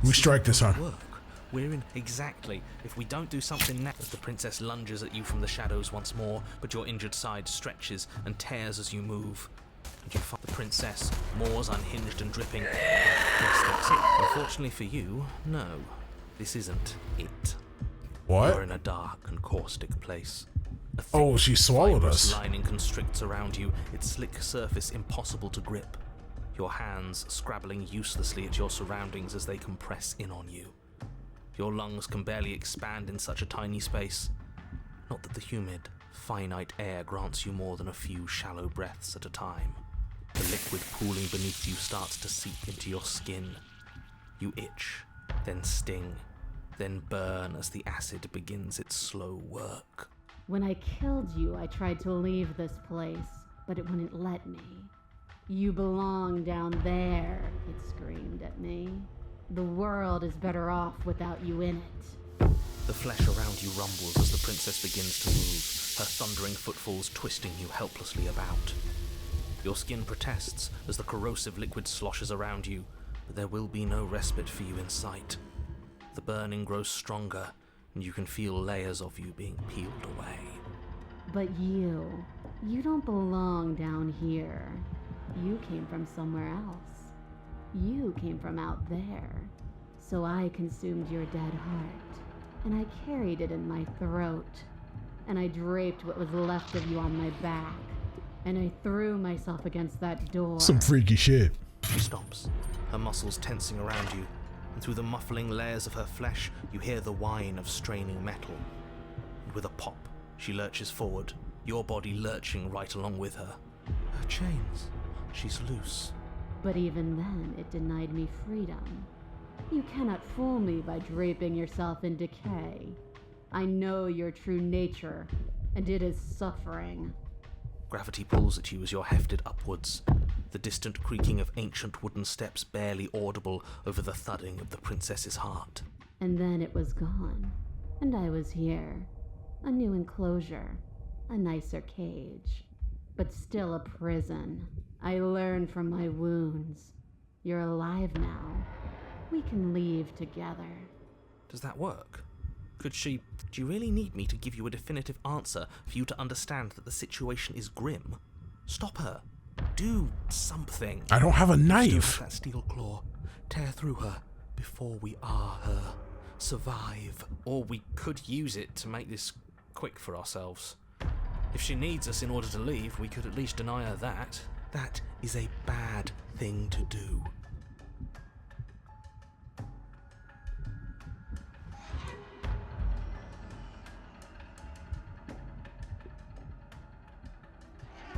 We strike this, huh? Work. We're in exactly. If we don't do something now, as the princess lunges at you from the shadows once more, but your injured side stretches and tears as you move. And you find the princess, Moore's unhinged and dripping. Yes, that's it. Unfortunately for you, no. This isn't it. You're What? in a dark and caustic place. A thick, Oh, she swallowed fibrous us. lining constricts around you, its slick surface impossible to grip. Your hands scrabbling uselessly at your surroundings as they compress in on you. Your lungs can barely expand in such a tiny space. Not that the humid, finite air grants you more than a few shallow breaths at a time. The liquid pooling beneath you starts to seep into your skin. You itch, then sting, then burn as the acid begins its slow work. When I killed you, I tried to leave this place, but it wouldn't let me. You belong down there, it screamed at me. The world is better off without you in it. The flesh around you rumbles as the princess begins to move, her thundering footfalls twisting you helplessly about. Your skin protests as the corrosive liquid sloshes around you, but there will be no respite for you in sight. The burning grows stronger, and you can feel layers of you being peeled away. But you don't belong down here. You came from somewhere else. You came from out there. So I consumed your dead heart, and I carried it in my throat, and I draped what was left of you on my back, and I threw myself against that door. Some freaky shit. She stops, her muscles tensing around you, and through the muffling layers of her flesh, you hear the whine of straining metal. And with a pop, she lurches forward, your body lurching right along with her. Her chains. She's loose. But even then, it denied me freedom. You cannot fool me by draping yourself in decay. I know your true nature, and it is suffering. Gravity pulls at you as you're hefted upwards, the distant creaking of ancient wooden steps barely audible over the thudding of the princess's heart. And then it was gone, and I was here. A new enclosure, a nicer cage, but still a prison. I learned from my wounds. You're alive now. We can leave together. Does that work? Do you really need me to give you a definitive answer for you to understand that the situation is grim? Stop her. Do something. I don't have a Still knife. have that steel claw. Tear through her before we are her. Survive. Or we could use it to make this quick for ourselves. If she needs us in order to leave, we could at least deny her that. That is a bad thing to do.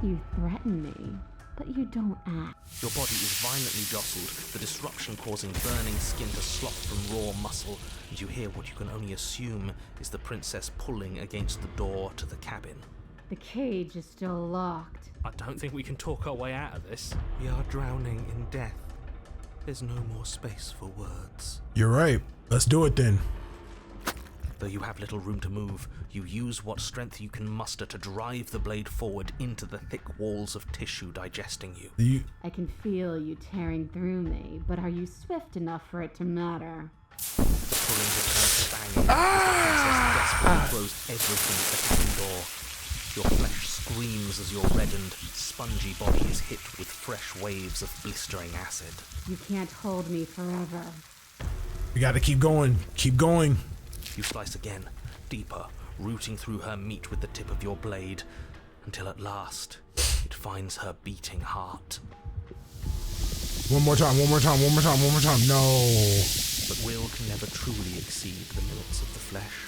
You threaten me, but you don't act. Your body is violently jostled, the disruption causing burning skin to slop from raw muscle, and you hear what you can only assume is the princess pulling against the door to the cabin. The cage is still locked. I don't think we can talk our way out of this. We are drowning in death. There's no more space for words. You're right. Let's do it then. Though you have little room to move, you use what strength you can muster to drive the blade forward into the thick walls of tissue digesting you. I can feel you tearing through me, but are you swift enough for it to matter? The pulling returns banging as the princess desperately throws everything at the cabin door. Your flesh screams as your reddened, spongy body is hit with fresh waves of blistering acid. You can't hold me forever. We gotta keep going. Keep going. You slice again, deeper, rooting through her meat with the tip of your blade, until at last, it finds her beating heart. One more time. No. But will can never truly exceed the limits of the flesh.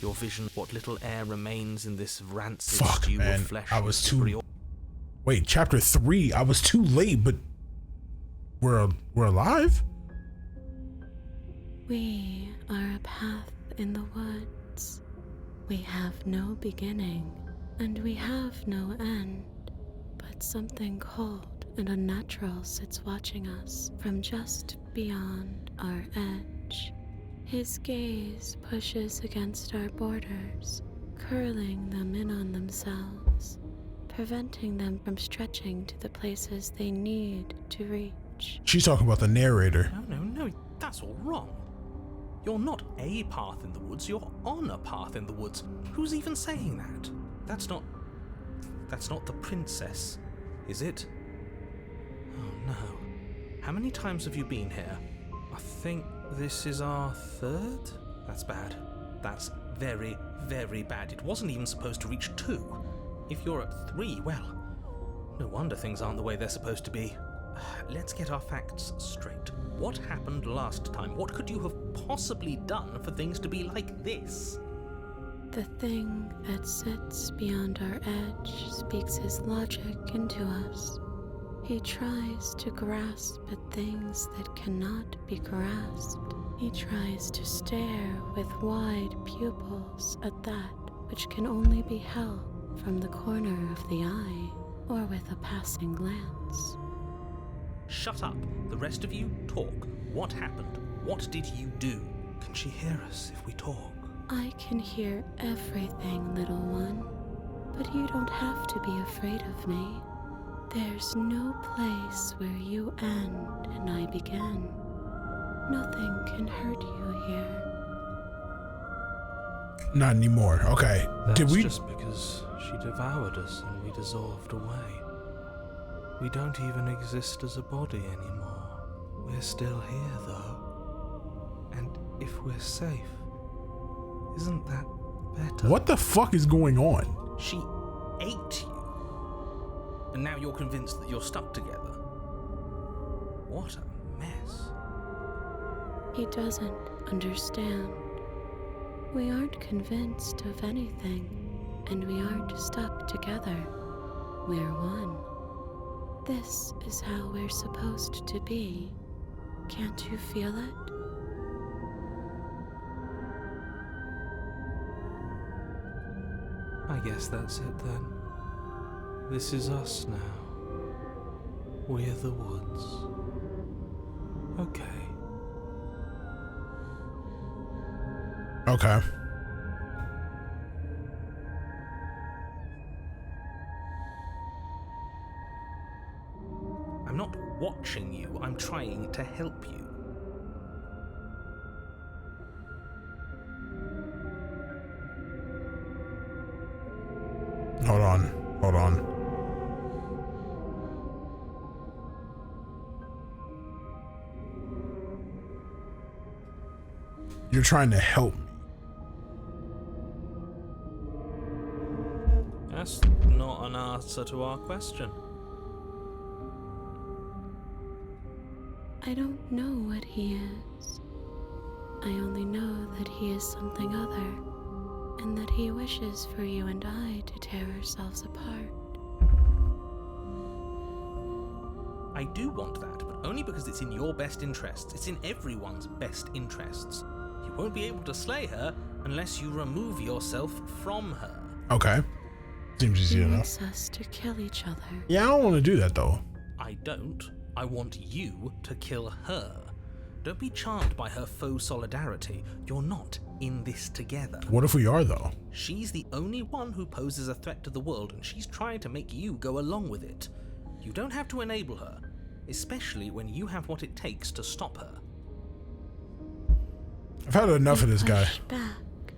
Your vision, what little air remains in this rancid Fuck, stew man. of flesh. I was too... Wait, chapter 3. I was too late, but... We're alive? We are a path in the woods. We have no beginning, and we have no end. But something cold and unnatural sits watching us from just beyond our edge. His gaze pushes against our borders, curling them in on themselves, preventing them from stretching to the places they need to reach. She's talking about the narrator. No, that's all wrong. You're not a path in the woods, you're on a path in the woods. Who's even saying that? That's not the princess, is it? Oh no. How many times have you been here? I think this is our third? That's bad. That's very, very bad. It wasn't even supposed to reach 2. If you're at 3, well, no wonder things aren't the way they're supposed to be. Let's get our facts straight. What happened last time? What could you have possibly done for things to be like this? The thing that sits beyond our edge speaks his logic into us. He tries to grasp at things that cannot be grasped. He tries to stare with wide pupils at that which can only be held from the corner of the eye or with a passing glance. Shut up. The rest of you, talk. What happened? What did you do? Can she hear us if we talk? I can hear everything, little one, but you don't have to be afraid of me. There's no place where you end and I begin. Nothing can hurt you here. Not anymore. Okay. Did That's we? just because she devoured us and we dissolved away. We don't even exist as a body anymore. We're still here, though. And if we're safe, isn't that better? What the fuck is going on? She ate you. And now you're convinced that you're stuck together. What a mess. He doesn't understand. We aren't convinced of anything, and we aren't stuck together. We're one. This is how we're supposed to be. Can't you feel it? I guess that's it then. This is us now. We're the woods. Okay. Okay. I'm not watching you, I'm trying to help you. Hold on. Hold on. You're trying to help me. That's not an answer to our question. I don't know what he is. I only know that he is something other, and that he wishes for you and I to tear ourselves apart. I do want that, but only because it's in your best interests. It's in everyone's best interests. You won't be able to slay her unless you remove yourself from her. Okay. Seems easy He enough. wants us to kill each other. Yeah, I don't want to do that though. I don't. I want you to kill her. Don't be charmed by her faux solidarity. You're not in this together. What if we are though? She's the only one who poses a threat to the world, and she's trying to make you go along with it. You don't have to enable her, especially when you have what it takes to stop her. I've had enough of this guy. Push back.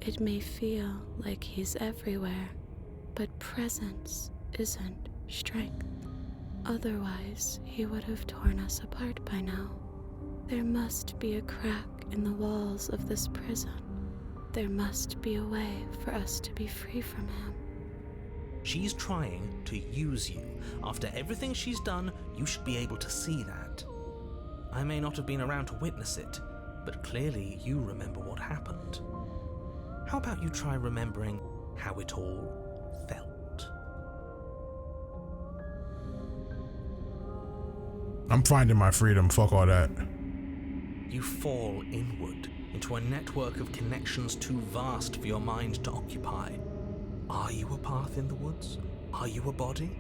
It may feel like he's everywhere, but presence isn't strength. Otherwise, he would have torn us apart by now. There must be a crack in the walls of this prison. There must be a way for us to be free from him. She's trying to use you. After everything she's done, you should be able to see that. I may not have been around to witness it, but clearly you remember what happened. How about you try remembering how it all felt? I'm finding my freedom. Fuck all that. You fall inward into a network of connections too vast for your mind to occupy. Are you a path in the woods? Are you a body?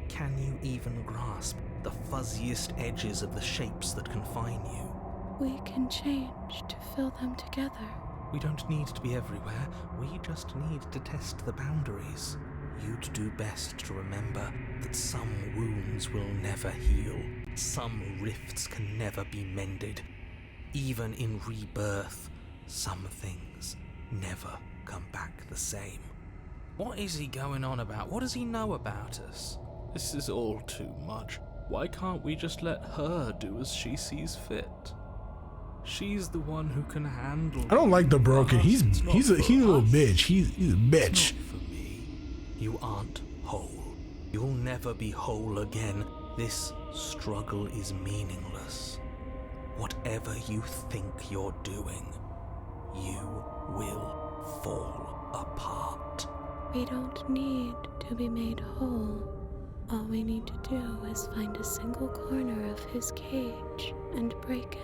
Can you even grasp the fuzziest edges of the shapes that confine you? We can change to fill them together. We don't need to be everywhere, we just need to test the boundaries. You'd do best to remember that some wounds will never heal, some rifts can never be mended. Even in rebirth, some things never come back the same. What is he going on about? What does he know about us? This is all too much. Why can't we just let her do as she sees fit? She's the one who can handle. I don't like the broken. He's a little bitch. He's a bitch. Not for me. You aren't whole. You'll never be whole again. This struggle is meaningless. Whatever you think you're doing, you will fall apart. We don't need to be made whole. All we need to do is find a single corner of his cage and break it.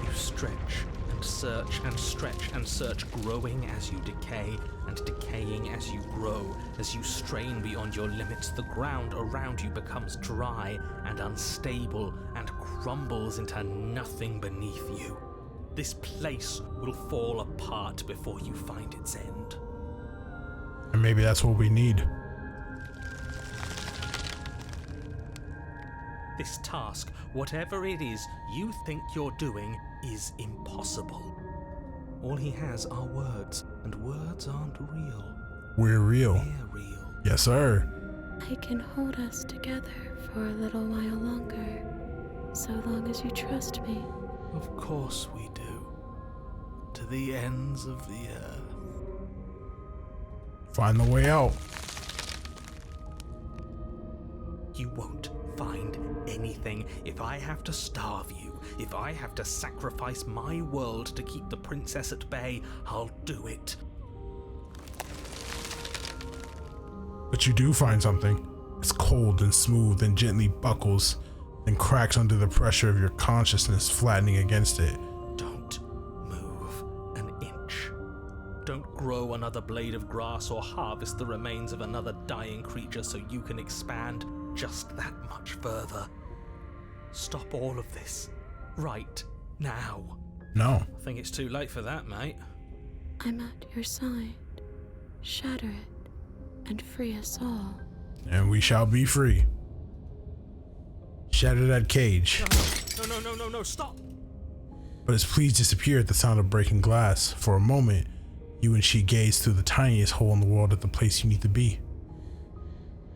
You stretch and search and stretch and search, growing as you decay and decaying as you grow. As you strain beyond your limits, the ground around you becomes dry and unstable and crumbles into nothing beneath you. This place will fall apart before you find its end. And maybe that's what we need. This task, whatever it is you think you're doing, is impossible. All he has are words, and words aren't real. We're real. We're real. Yes, sir. I can hold us together for a little while longer, so long as you trust me. Of course we do. To the ends of the earth. Find the way out. You won't find anything. If I have to starve you, if I have to sacrifice my world to keep the princess at bay, I'll do it. But you do find something. It's cold and smooth and gently buckles and cracks under the pressure of your consciousness flattening against it. Don't move an inch. Don't grow another blade of grass or harvest the remains of another dying creature so you can expand just that much further. Stop all of this right now. No. I think it's too late for that, mate. I'm at your side. Shatter it and free us all. And we shall be free. Shatter that cage. No, stop! But his pleas disappear at the sound of breaking glass. For a moment, you and she gaze through the tiniest hole in the world at the place you need to be.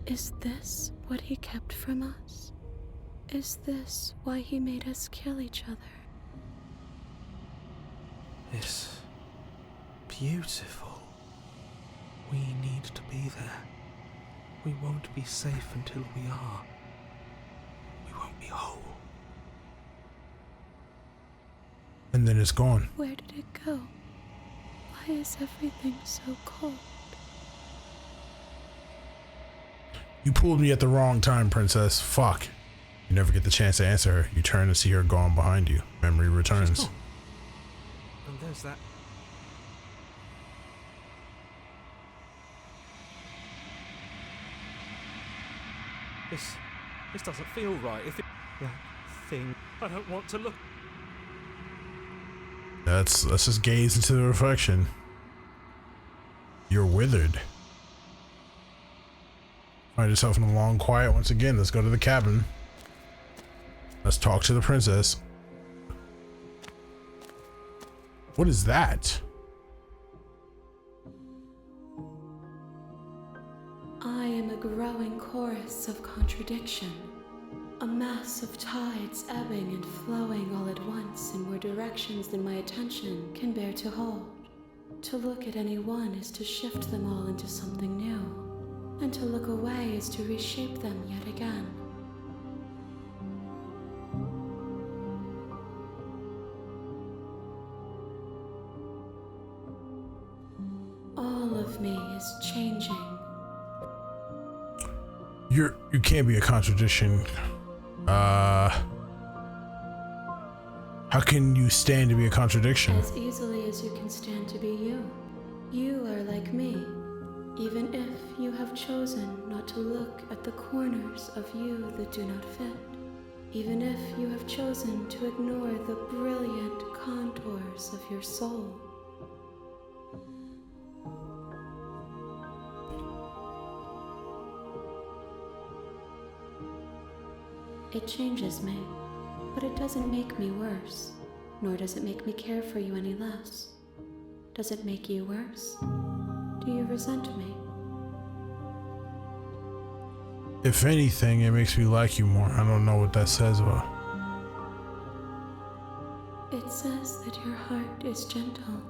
Is this what he kept from us? Is this why he made us kill each other? It's beautiful. We need to be there. We won't be safe until we are. We won't be whole. And then it's gone. Where did it go? Why is everything so cold? You pulled me at the wrong time, princess. Fuck. You never get the chance to answer her. You turn to see her gone behind you. Memory returns. And there's that. This doesn't feel right. If it, that thing, I don't want to look. Let's just gaze into the reflection. You're withered. Find yourself in the long quiet once again. Let's go to the cabin. Let's talk to the princess. What is that? I am a growing chorus of contradiction, a mass of tides ebbing and flowing all at once in more directions than my attention can bear to hold. To look at any one is to shift them all into something new, and to look away is to reshape them yet again. All of me is changing. You can't be a contradiction. How can you stand to be a contradiction? As easily as you can stand to be you. You are like me, even if you have chosen not to look at the corners of you that do not fit. Even if you have chosen to ignore the brilliant contours of your soul. It changes me, but it doesn't make me worse, nor does it make me care for you any less. Does it make you worse? Do you resent me? If anything, it makes me like you more. I don't know what that says about. It says that your heart is gentle,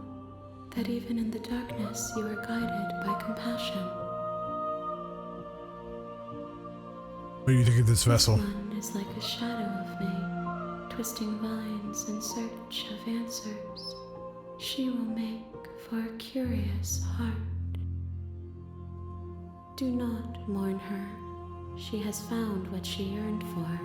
that even in the darkness you are guided by compassion. What do you think of this vessel? This one is like a shadow of me, twisting vines in search of answers. She will make for a curious heart. Do not mourn her. She has found what she yearned for.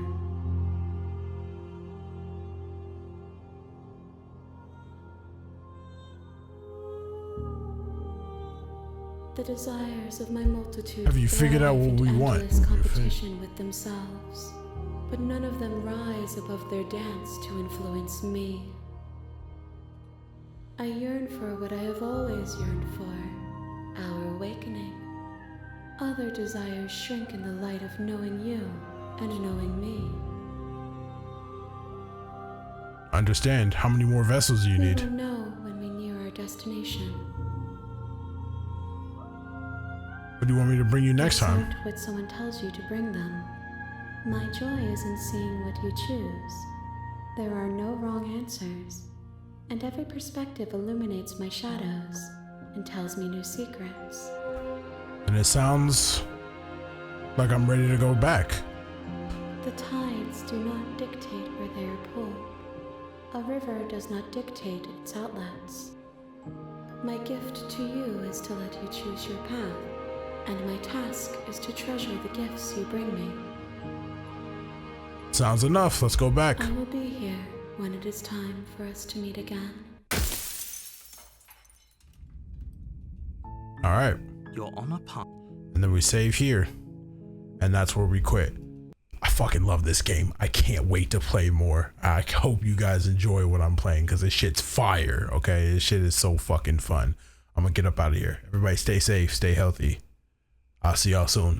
The desires of my multitude Have you figured out what we want? endless competition with themselves, but none of them rise above their dance to influence me. I yearn for what I have always yearned for, our awakening. Other desires shrink in the light of knowing you and knowing me. Understand. How many more vessels do you need? We will know when we near our destination. What do you want me to bring you next time? Accept what someone tells you to bring them. My joy is in seeing what you choose. There are no wrong answers, and every perspective illuminates my shadows and tells me new secrets. And it sounds like I'm ready to go back. The tides do not dictate where they are pulled. A river does not dictate its outlets. My gift to you is to let you choose your path, and my task is to treasure the gifts you bring me. Sounds enough. Let's go back. I will be here when it is time for us to meet again. All right. You're on a path. And then we save here. And that's where we quit. I fucking love this game. I can't wait to play more. I hope you guys enjoy what I'm playing because this shit's fire. Okay. This shit is so fucking fun. I'm gonna get up out of here. Everybody stay safe. Stay healthy. I'll see y'all soon.